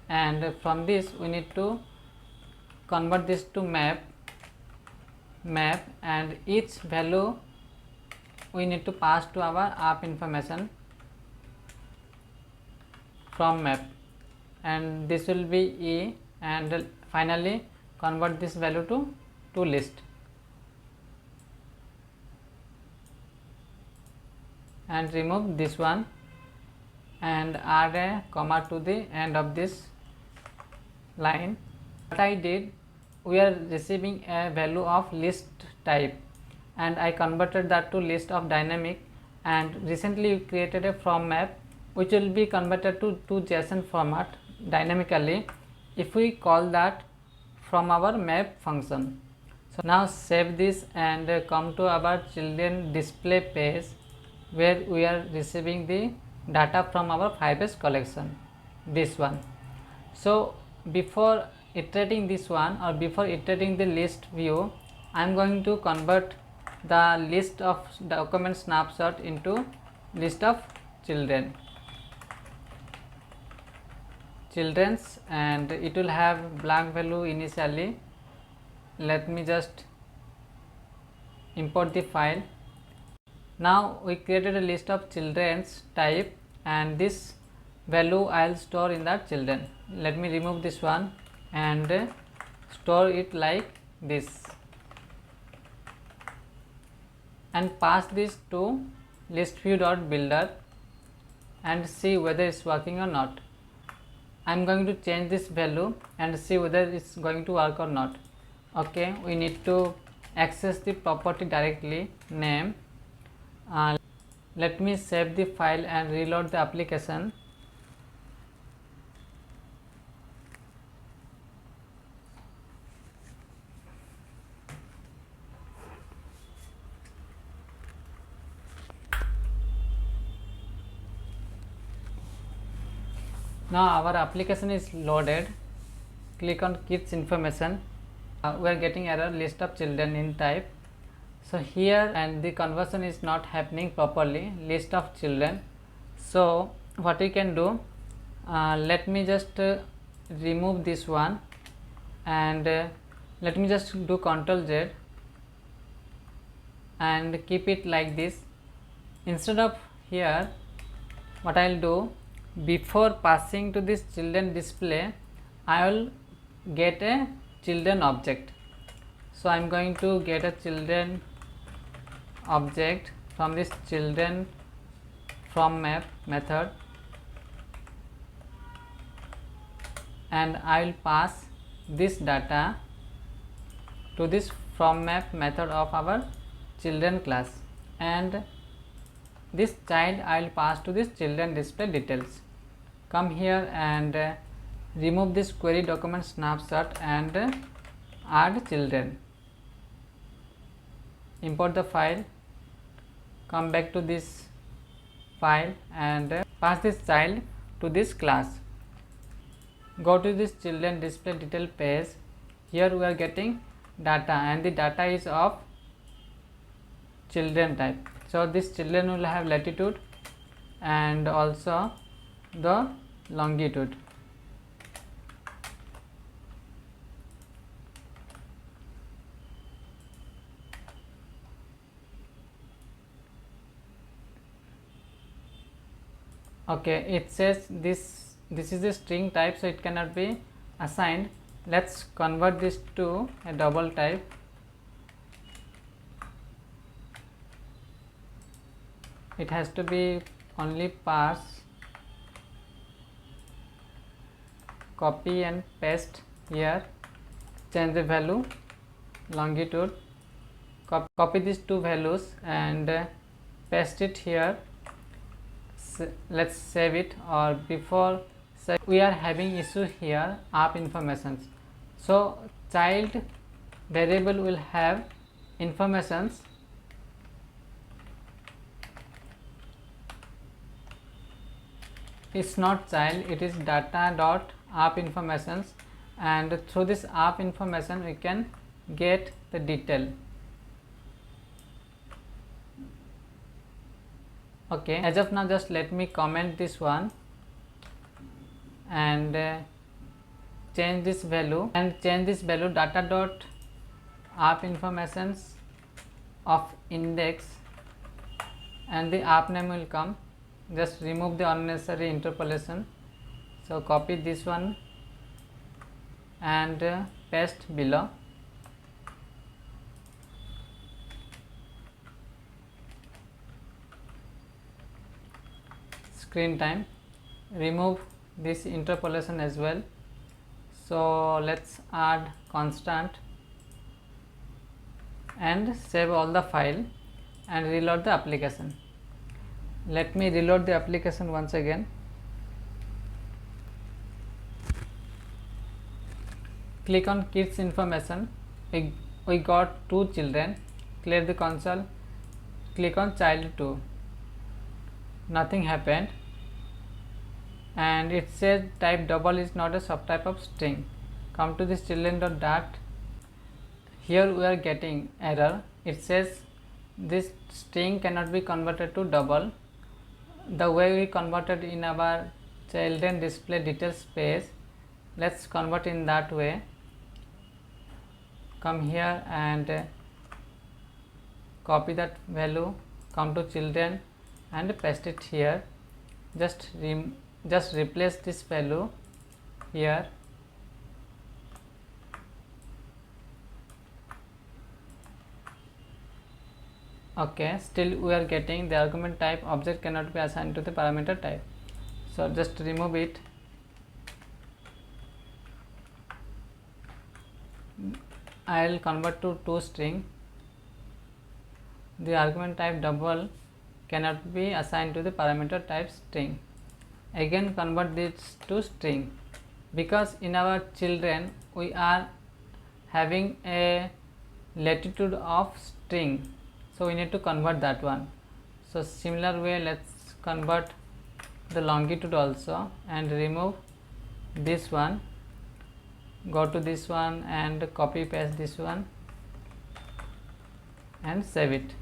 and from this we need to convert this to map, and each value we need to pass to our app information from map, and this will be E, and finally convert this value to list, and remove this one and add a comma to the end of this line. What I did, we are receiving a value of list type, and I converted that to list of dynamic, and recently we created a from map which will be converted to JSON format dynamically. If we call that from our map function. So now save this and come to our children display page where we are receiving the data from our Firebase collection, this one. So before iterating this one, or before iterating the list view, I am going to convert the list of document snapshot into list of children's, and it will have blank value initially. Let me just import the file. Now we created a list of children's type, and this value I will store in the children. Let me remove this one and store it like this, and pass this to listview.builder and see whether it's working or not. I'm going to change this value and see whether it's going to work or not. Okay, we need to access the property directly, name. Let me save the file and reload the application. Now our application is loaded. Click on kids information. We are getting error list of children in type. So here, and the conversion is not happening properly, list of children. So what we can do, let me just remove this one, and let me just do Ctrl Z and keep it like this. Instead of here, what I will do, before passing to this children display, I will get a children object. So I am going to get a children object from this children from map method, and I will pass this data to this from map method of our children class, and this child I will pass to this children display details. Come here and remove this query document snapshot and add children. Import the file, come back to this file and pass this child to this class. Go to this children display detail page. Here we are getting data, and the data is of children type. So this children will have latitude and also the longitude. Okay, it says this is the string type, so it cannot be assigned. Let's convert this to a double type. It has to be only parse, copy and paste here, change the value, longitude, copy these two values and paste it here. Let's save it. Or before we are having issue here, app informations. So child variable will have informations. It's not child, it is data dot app informations, and through this app information we can get the detail. Okay, as of now just let me comment this one and change this value, data dot app informations of index, and the app name will come. Just remove the unnecessary interpolation. So copy this one and paste below. Screen time, remove this interpolation as well. So let's add constant and save all the file and reload the application. Let me reload the application once again. Click on kids information. We got 2 children. Clear the console. Click on child 2. Nothing happened, and it says type double is not a subtype of string. Come to this children.dart. Here we are getting error. It says this string cannot be converted to double. The way we converted in our children display details page, let's convert in that way. Come here and copy that value, come to children and paste it here. Just replace this value here. Okay, still we are getting the argument type object cannot be assigned to the parameter type. So just remove it. I will convert to toString. The argument type double cannot be assigned to the parameter type string. Again convert this to string, because in our children we are having a latitude of string, so we need to convert that one. So similar way, let's convert the longitude also and remove this one. Go to this one and copy paste this one and save it,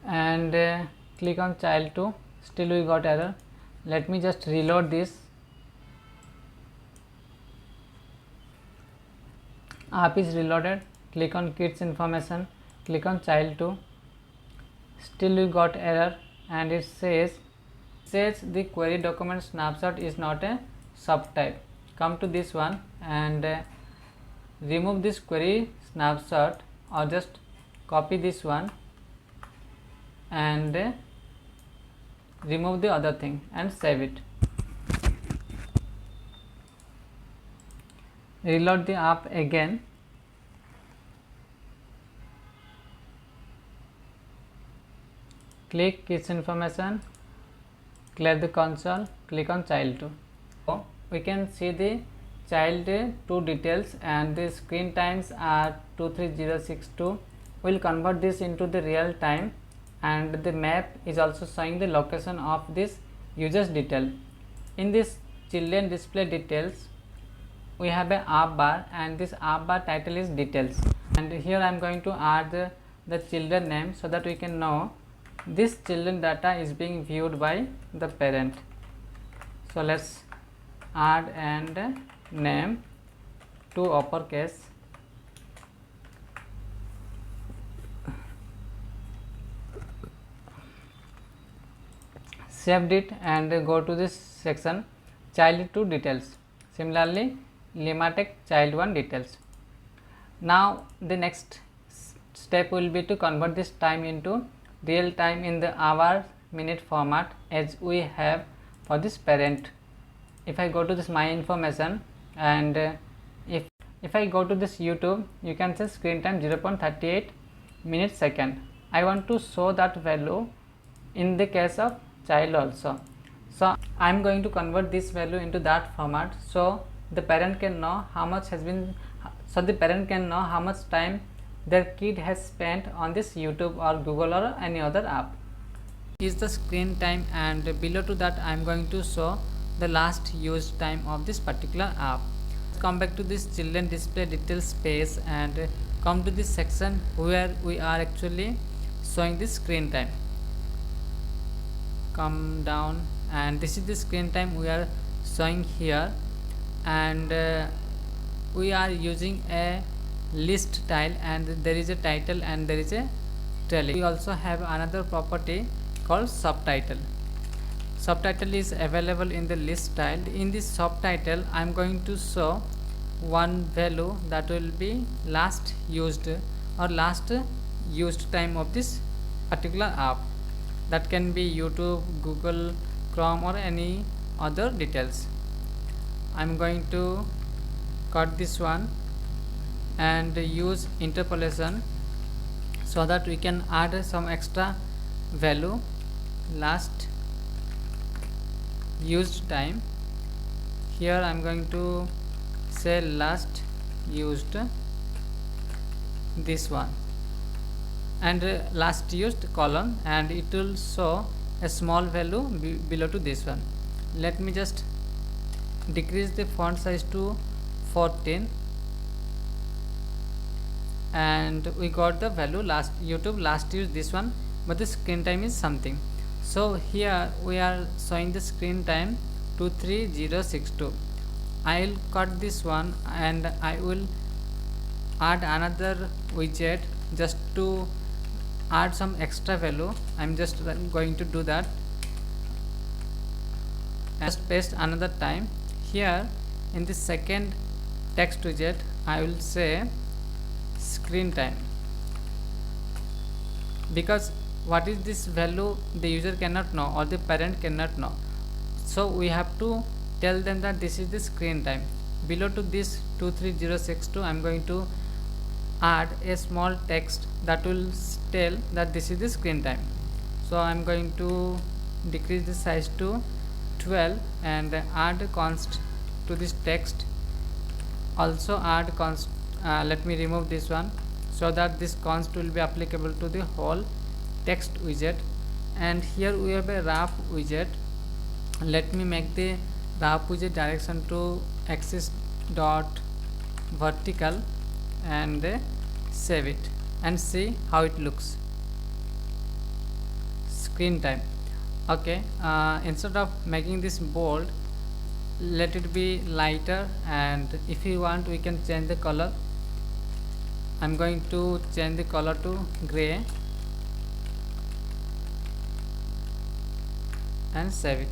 and click on child 2. Still we got error. Let me just reload this. App is reloaded. Click on kids information, click on child 2. Still we got error, and it says the query document snapshot is not a subtype. Come to this one and remove this query snapshot, or just copy this one and remove the other thing and save it. Reload the app again. Click kids information, clear the console, click on child 2. So we can see the child 2 details, and the screen times are 23062. We will convert this into the real time, and the map is also showing the location of this user's detail. In this children display details, we have a app bar, and this app bar title is details, and here I am going to add the children name so that we can know this children data is being viewed by the parent. So let's add and name to uppercase. Saved it and go to this section child 2 details. Similarly, Limatech child 1 details. Now the next step will be to convert this time into real time in the hour minute format as we have for this parent. If I go to this my information, and if I go to this YouTube, you can see screen time 0.38 minutes second. I want to show that value in the case of child also. So I am going to convert this value into that format, so the parent can know how much has been, so the parent can know how much time their kid has spent on this YouTube or Google or any other app. Is the screen time, and below to that I am going to show the last used time of this particular app. Come back to this children display details page and come to this section where we are actually showing this screen time. Come down, and this is the screen time we are showing here, and we are using a list style, and there is a title and there is a trailing. We also have another property called subtitle. Subtitle is available in the list style. In this subtitle I am going to show one value that will be last used or last used time of this particular app. That can be YouTube, Google, Chrome or any other details. I am going to cut this one and use interpolation so that we can add some extra value, last used time here I'm going to say last used this one, and last used colon, and it will show a small value below to this one. Let me just decrease the font size to 14, and we got the value last YouTube last used this one, but the screen time is something. So here we are showing the screen time 23062. I will cut this one and I will add another widget just to add some extra value. I'm just going to do that. Just paste another time. Here in the second text widget I will say screen time, because what is this value the user cannot know or the parent cannot know, so we have to tell them that this is the screen time. Below to this 23062 I'm going to add a small text that will tell that this is the screen time. So I'm going to decrease the size to 12 and add const to this text. Also add const, let me remove this one so that this const will be applicable to the whole text widget. And here we have a wrap widget. Let me make the wrap widget direction to axis dot vertical and save it and see how it looks. Screen time. Okay, instead of making this bold, let it be lighter, and if you want we can change the color. I'm going to change the color to gray and save it.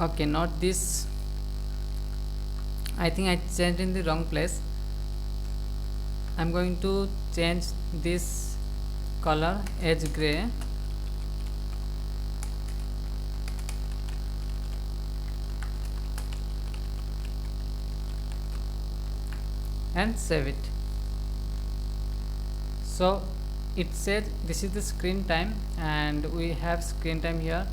Okay, not this, I think I changed in the wrong place. I'm going to change this color as gray and save it. So it said this is the screen time and we have screen time here.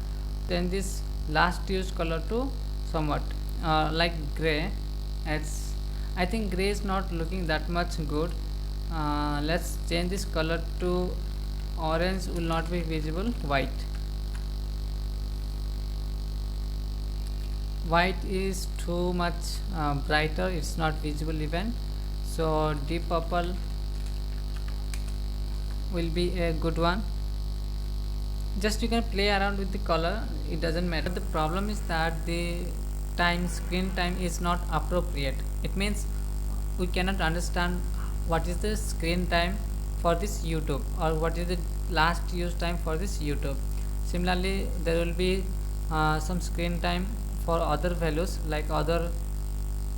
Then this last used color to somewhat like gray, as I think gray is not looking that much good. Let's change this color to orange, will not be visible, white. White is too much brighter, it's not visible even. So deep purple will be a good one. Just you can play around with the color, it doesn't matter. The problem is that the screen time is not appropriate. It means we cannot understand what is the screen time for this YouTube or what is the last use time for this YouTube. Similarly, there will be some screen time for other values like other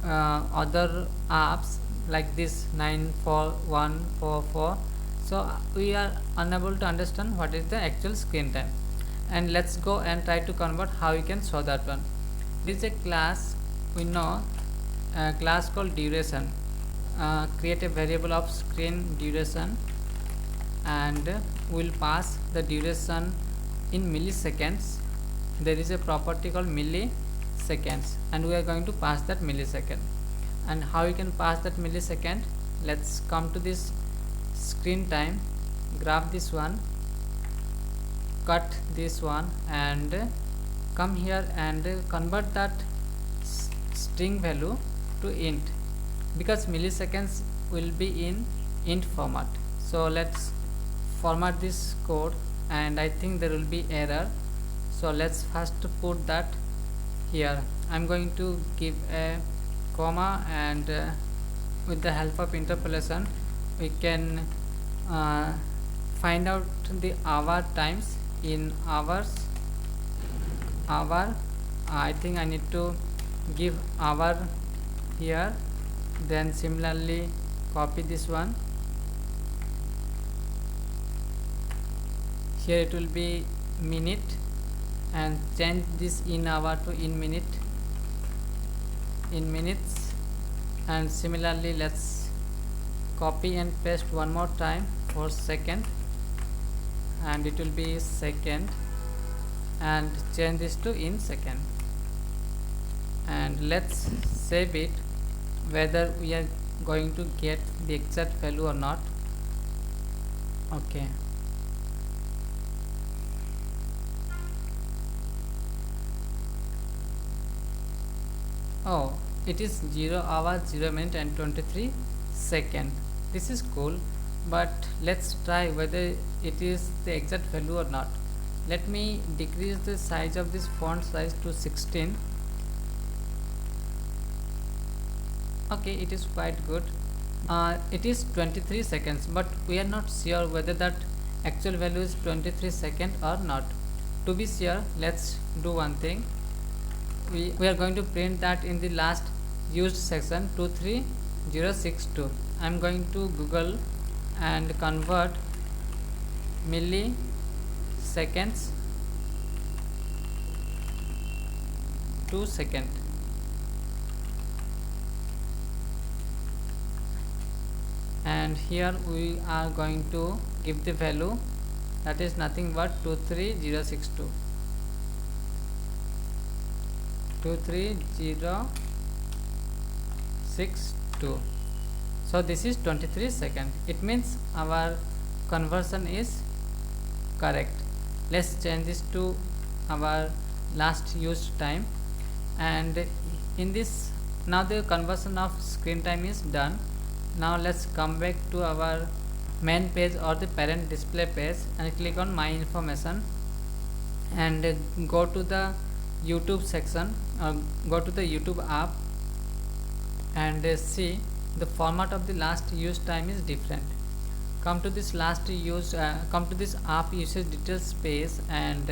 apps like this 94144. So we are unable to understand what is the actual screen time. And let's go and try to convert how we can show that one. This is a class, we know a class called duration. Create a variable of screen duration and we'll pass the duration in milliseconds. There is a property called milliseconds and we are going to pass that millisecond. And how you can pass that millisecond, let's come to this screen time, grab this one, cut this one and come here and convert that string value to int, because milliseconds will be in int format. So let's format this code and I think there will be error. So let's first put that here. I'm going to give a comma and with the help of interpolation we can find out the hour times in hours. Hour, I think I need to give hour here, then similarly copy this one. Here it will be minute and change this in hour to in minute, in minutes. And similarly let's copy and paste one more time for second and it will be second, and change this to in second. and let's save it whether we are going to get the exact value or not. Okay, oh, it is 0 hour 0 minute and 23 second. This is cool, but let's try whether it is the exact value or not. Let me decrease the size of this font size to 16. Okay, it is quite good. It is 23 seconds, but we are not sure whether that actual value is 23 seconds or not. To be sure, let's do one thing. We are going to print that in the last used section 23062. I am going to Google and convert milliseconds to second. And here we are going to give the value, that is nothing but 23062. 23062. So this is 23 seconds. It means our conversion is correct. Let's change this to our last used time, and in this, now the conversion of screen time is done. Now let's come back to our main page or the parent display page and click on my information and go to the YouTube section, or go to the YouTube app, and see the format of the last used time is different. Come to this come to this app usage details page, and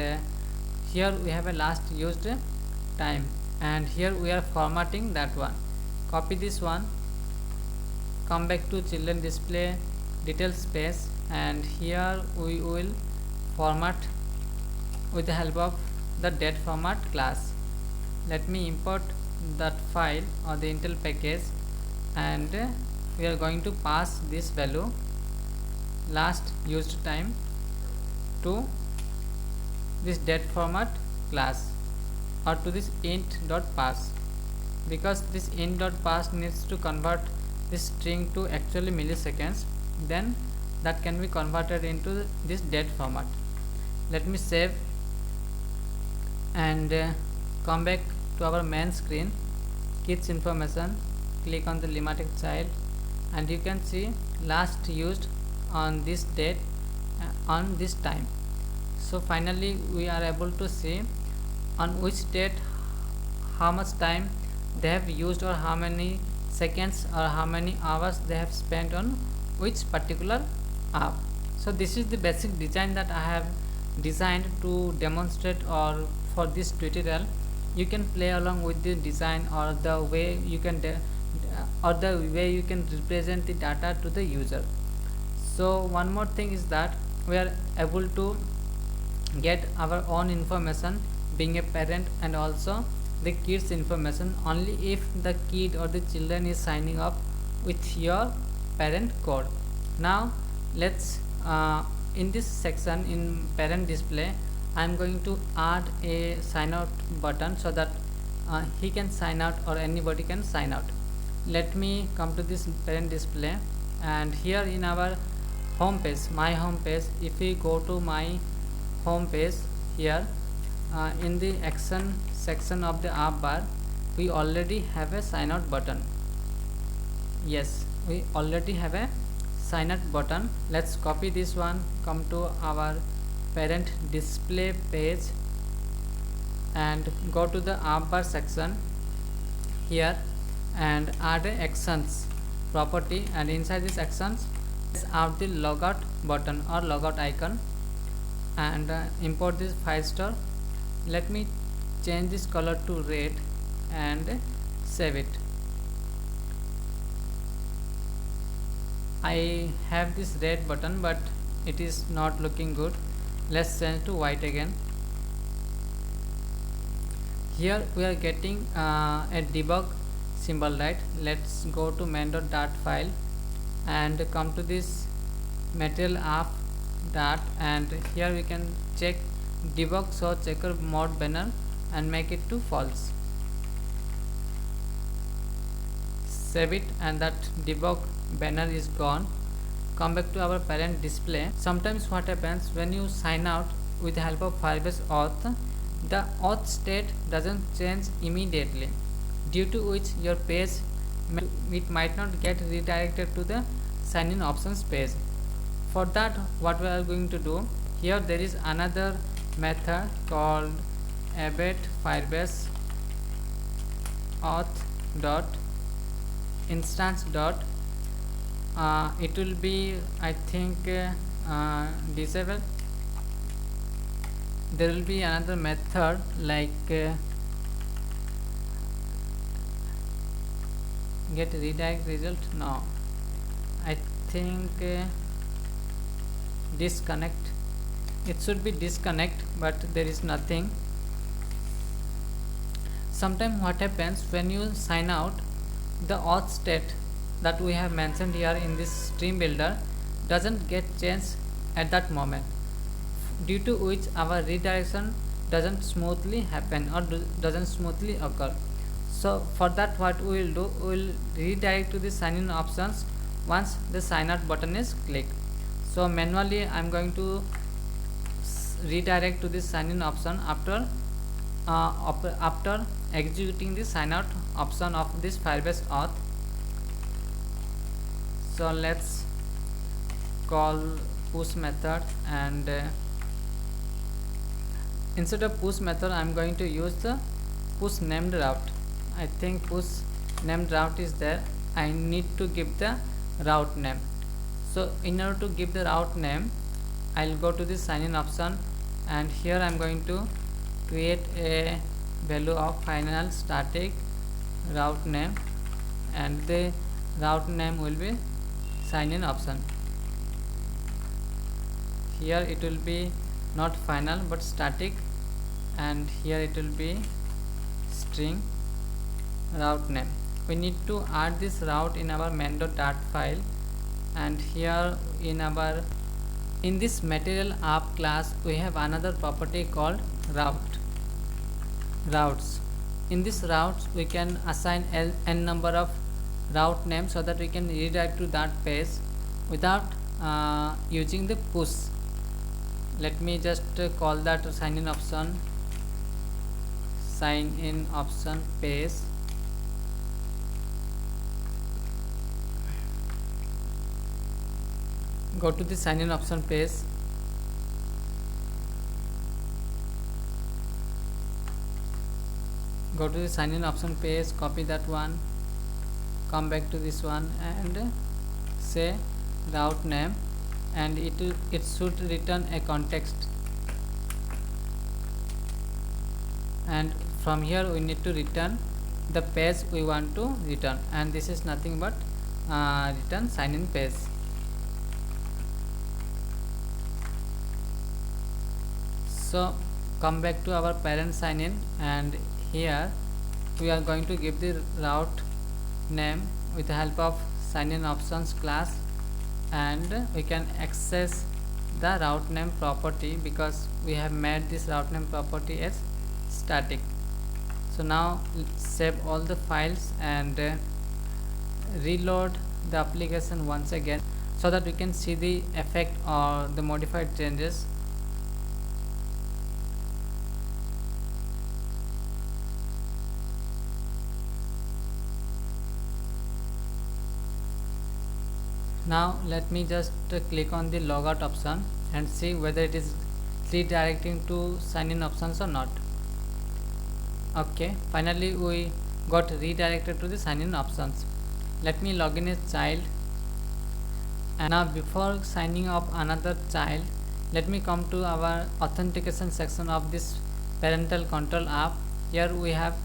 here we have a last used time, and here we are formatting that one. Copy this one, come back to children display details page, and here we will format with the help of the date format class. Let me import that file or the Intel package, and we are going to pass this value last used time to this date format class, or to this int.pass, because this int.pass needs to convert this string to actually milliseconds, then that can be converted into this date format. Let me save and come back to our main screen, kids information, click on the limerick child, and you can see last used on this date on this time. So finally we are able to see on which date how much time they have used, or how many seconds or how many hours they have spent on which particular app. So this is the basic design that I have designed to demonstrate, or for this tutorial you can play along with the design, or the way you can represent the data to the user. So one more thing is that we are able to get our own information being a parent, and also the kids information only if the kid or the children is signing up with your parent code. Now let's in this section in parent display, I am going to add a sign out button so that he can sign out or anybody can sign out. Let me come to this parent display, and here in our home page, my home page, if we go to my home page, here in the action section of the app bar, we already have a sign out button. Yes, we already have a sign out button. Let's copy this one, come to our parent display page and go to the app bar section here, and add a actions property, and inside this actions let's add the logout button or logout icon, and import this file store. Let me change this color to red and save it. I have this red button, but it is not looking good. Let's change to white again. Here we are getting a debug symbol, right? Let's go to main.dart file and come to this material app dart, and here we can check debug show checker mode banner and make it to false. save it, and that debug banner is gone. Come back to our parent display. Sometimes what happens when you sign out with the help of Firebase auth, the auth state doesn't change immediately, due to which your page it might not get redirected to the sign in options page. For that, what we are going to do, here there is another method called abet firebase auth dot instance dot it will be, I think, disabled. There will be another method like get redirect result. No, I think disconnect. It should be disconnect, but there is nothing. Sometimes what happens when you sign out, the auth state that we have mentioned here in this stream builder doesn't get changed at that moment, due to which our redirection doesn't smoothly happen or doesn't smoothly occur. So for that, what we will do, we will redirect to the sign in options once the sign out button is clicked. So manually I am going to redirect to the sign in option after executing the sign out option of this Firebase auth. So let's call push method, and instead of push method I am going to use the push named route. I think push named route is there. I need to give the route name. So in order to give the route name, I'll go to the sign in option, and here I'm going to create a value of final static route name, and the route name will be sign in option. Here it will be not final but static, and here it will be string route name. We need to add this route in our main.dart file, and here in this material app class we have another property called routes. In this routes we can assign n number of route names so that we can redirect to that page without using the push. Let me just call that sign in option page. Go to the sign in option page. Go to the sign in option page, copy that one, come back to this one and say route name, and it should return a context, and from here we need to return the page we want to return, and this is nothing but return sign in page. So come back to our parent sign in, and here we are going to give the route name with the help of sign in options class, and we can access the route name property because we have made this route name property as static. So now save all the files and reload the application once again so that we can see the effect or the modified changes. Now let me just click on the logout option and see whether it is redirecting to sign in options or not. Okay, finally we got redirected to the sign in options. Let me log in as child, and now before signing up another child, let me come to our authentication section of this parental control app. Here we have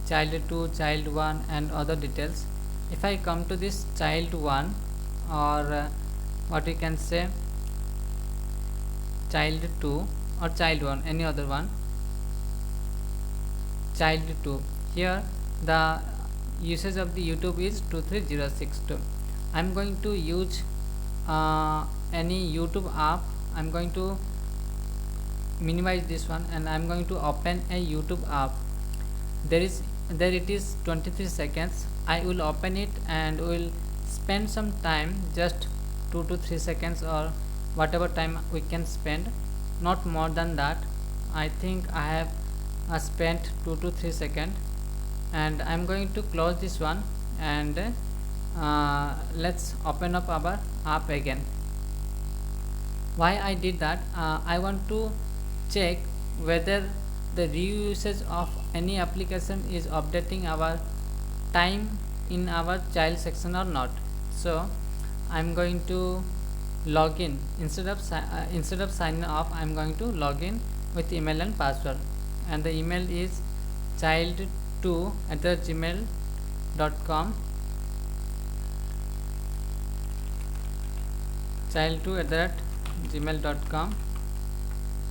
child 2, child 1 and other details. If I come to this child 1, or what we can say child 2 or child 1, any other one, child 2, here the usage of the YouTube is 23062. I am going to use any YouTube app. I am going to minimize this one and I am going to open a YouTube app. There is there it is 23 seconds. I will open it and will spend some time, just 2 to 3 seconds or whatever time we can spend, not more than that. I think I have spent 2 to 3 seconds, and I'm going to close this one, and let's open up our app again. Why I did that, I want to check whether the reusage of any application is updating our time in our child section or not. So I'm going to log in. Instead of signing off, I'm going to log in with email and password, and the email is child2@gmail.com, child2@gmail.com,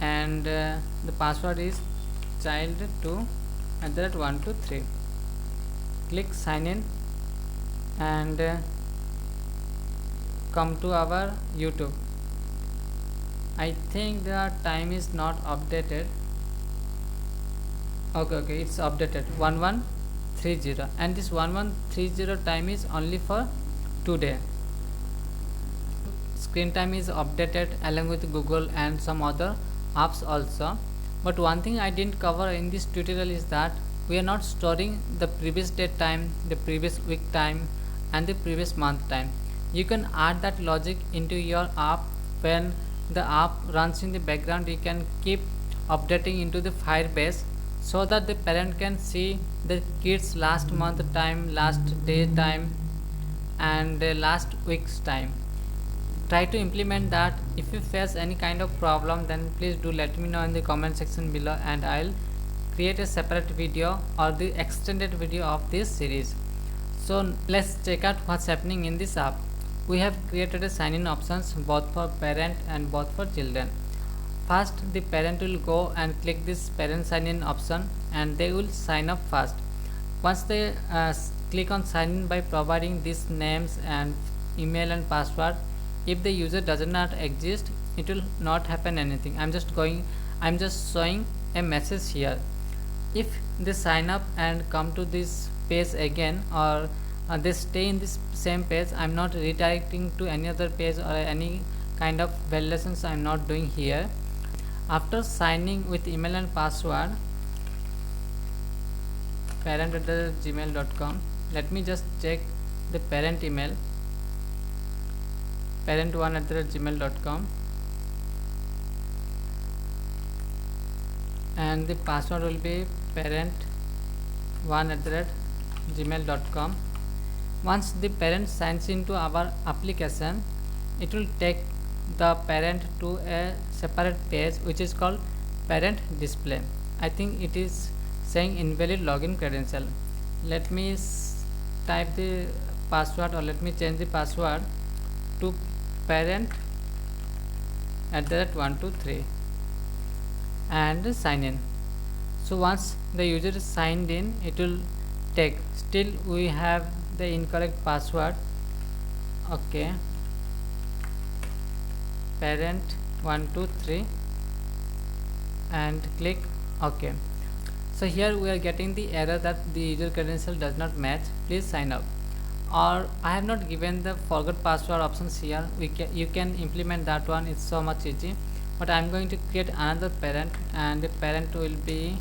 and the password is child2@123. Click sign in and come to our YouTube. I think the time is not updated. Okay, it's updated 1130, and this 1130 time is only for today. Screen time is updated along with Google and some other apps also. But one thing I didn't cover in this tutorial is that we are not storing the previous date time, the previous week time, and the previous month time. You can add that logic into your app. When the app runs in the background, you can keep updating into the Firebase, so that the parent can see the kids last month time, last day time, and last week's time. Try to implement that. If you face any kind of problem, then please do let me know in the comment section below, and I'll create a separate video or the extended video of this series. So let's check out what's happening in this app. We have created a sign-in options both for parent and both for children. First, the parent will go and click this parent sign-in option, and they will sign up first. Once they click on sign in by providing these names and email and password, if the user does not exist, it will not happen anything. I'm just showing a message here. If they sign up and come to this page again, or they stay in this same page, I'm not redirecting to any other page or any kind of validations I'm not doing here. After signing with email and password, parent@gmail.com, let me just check the parent email, parent1@gmail.com, and the password will be parent1@gmail.com. Once the parent signs into our application, it will take the parent to a separate page which is called parent display. I think it is saying invalid login credential. Let me type the password, or let me change the password to parent@123 and sign in. So once the user is signed in, it will take. Still we have the incorrect password. Okay, parent123 and click OK. So here we are getting the error that the user credential does not match, please sign up. Or I have not given the forgot password options here. You can implement that one, it's so much easy. But I am going to create another parent, and the parent will be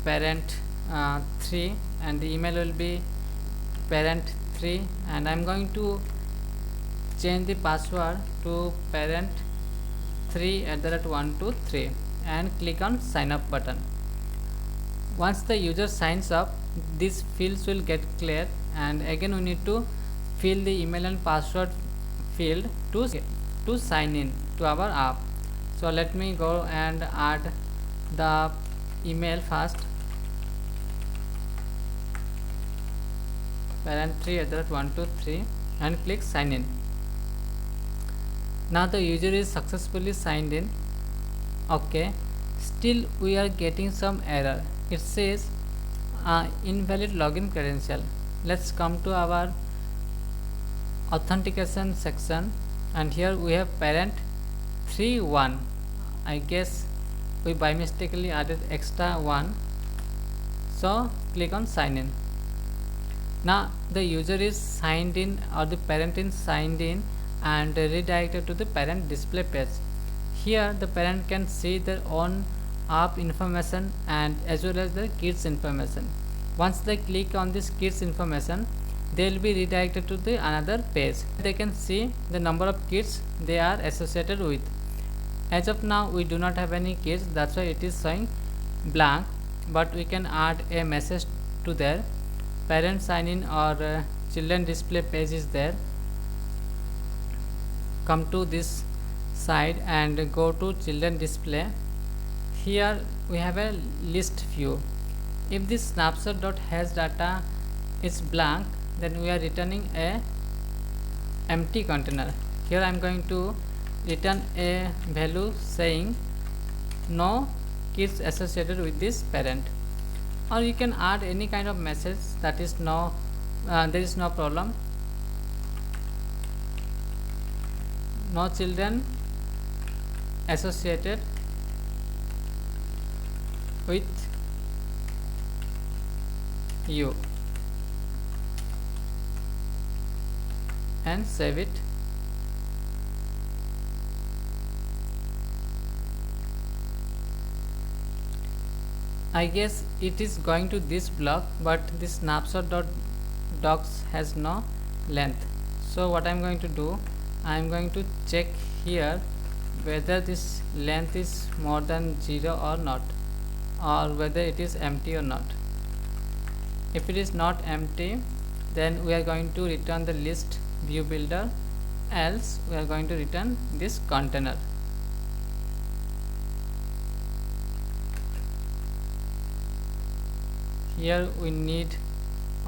parent3, and the email will be parent3, and I am going to change the password to parent3@123 and click on sign up button. Once the user signs up, these fields will get clear, and again we need to fill the email and password field to sign in to our app. So let me go and add the email first, parent3@123, and click sign in. Now the user is successfully signed in. Okay, still we are getting some error. It says invalid login credential. Let's come to our authentication section, and here we have parent31. I guess we by mistakenly added extra one, so click on sign in. Now the user is signed in, or the parent is signed in and redirected to the parent display page. Here the parent can see their own app information and as well as the kids information. Once they click on this kids information, they will be redirected to the another page. They can see the number of kids they are associated with. As of now we do not have any kids, that's why it is showing blank, but we can add a message to there. Parent sign in or children display page is there. Come to this side and go to children display. Here we have a list view. If this snapshot.has data is blank, then we are returning a empty container. Here I am going to return a value saying no kids associated with this parent, or you can add any kind of message, that is no there is no problem. No children associated with you, and save it. I guess it is going to this block, but this snapshot.docs has no length. So what I am going to do, I am going to check here whether this length is more than 0 or not, or whether it is empty or not. If it is not empty, then we are going to return the list view builder, else we are going to return this container. Here we need,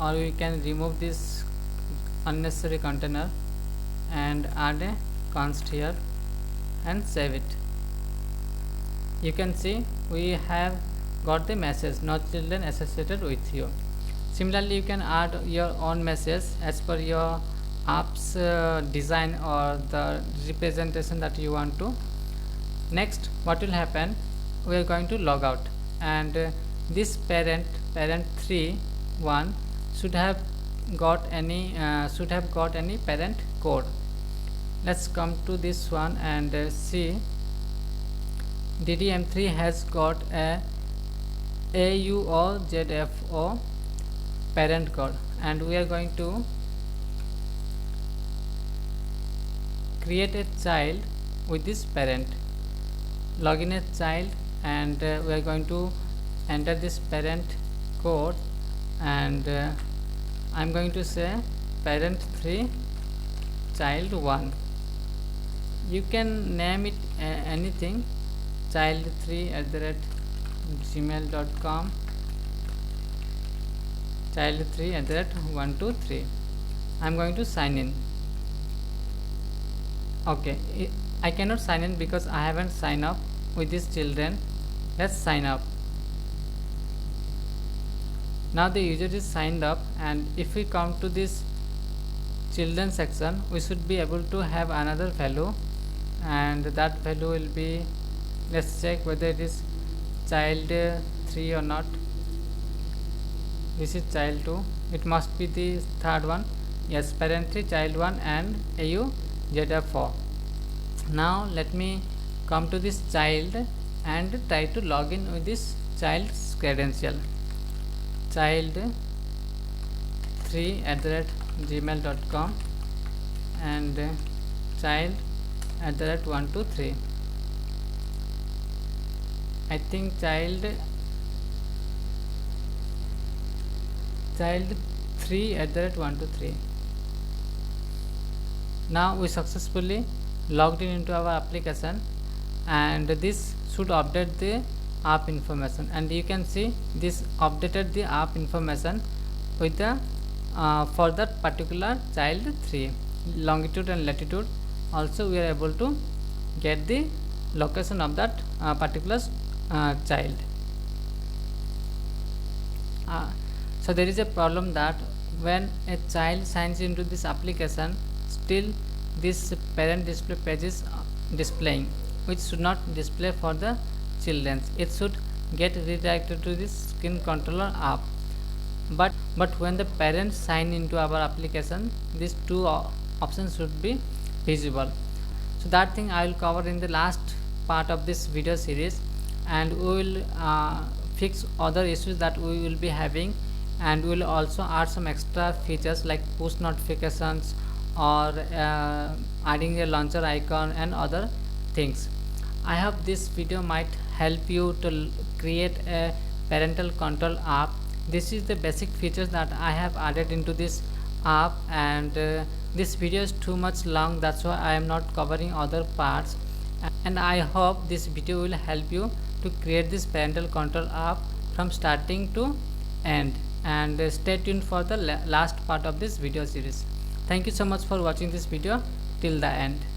or we can remove this unnecessary container and add a const here and save it. You can see we have got the message no children associated with you. Similarly, you can add your own message as per your app's design or the representation that you want to. Next, what will happen, we are going to log out, and this parent 3.1 should have got any parent code. Let's come to this one and see. DDM3 has got a AUOZFO parent code, and we are going to create a child with this parent. Login a child, and we are going to enter this parent code, and I am going to say parent 3 child 1. You can name it anything, child3@gmail.com, child3@123. I am going to sign in. Okay, I cannot sign in because I haven't signed up with these children. Let's sign up. Now the user is signed up, and if we come to this children section, we should be able to have another value, and that value will be, let's check whether it is child 3 or not. This is child 2, it must be the third one. Yes, parent 3 child 1 and AUZF4. Now let me come to this child and try to log in with this child's credential, child3@gmail.com and child@123. I think child 3@123. Now we successfully logged in into our application, and this should update the app information, and you can see this updated the app information with the for that particular child 3, longitude and latitude. Also we are able to get the location of that particular child. So there is a problem that when a child signs into this application, still this parent display page is displaying, which should not display for the children. It should get redirected to this screen controller app. but when the parents sign into our application, these two options should be visible. So that thing I will cover in the last part of this video series, and we will fix other issues that we will be having, and we will also add some extra features like push notifications or adding a launcher icon and other things. I hope this video might help you to create a parental control app. This is the basic features that I have added into this app, and this video is too much long, that's why I am not covering other parts. And I hope this video will help you to create this parental control app from starting to end, and stay tuned for the last part of this video series. Thank you so much for watching this video till the end.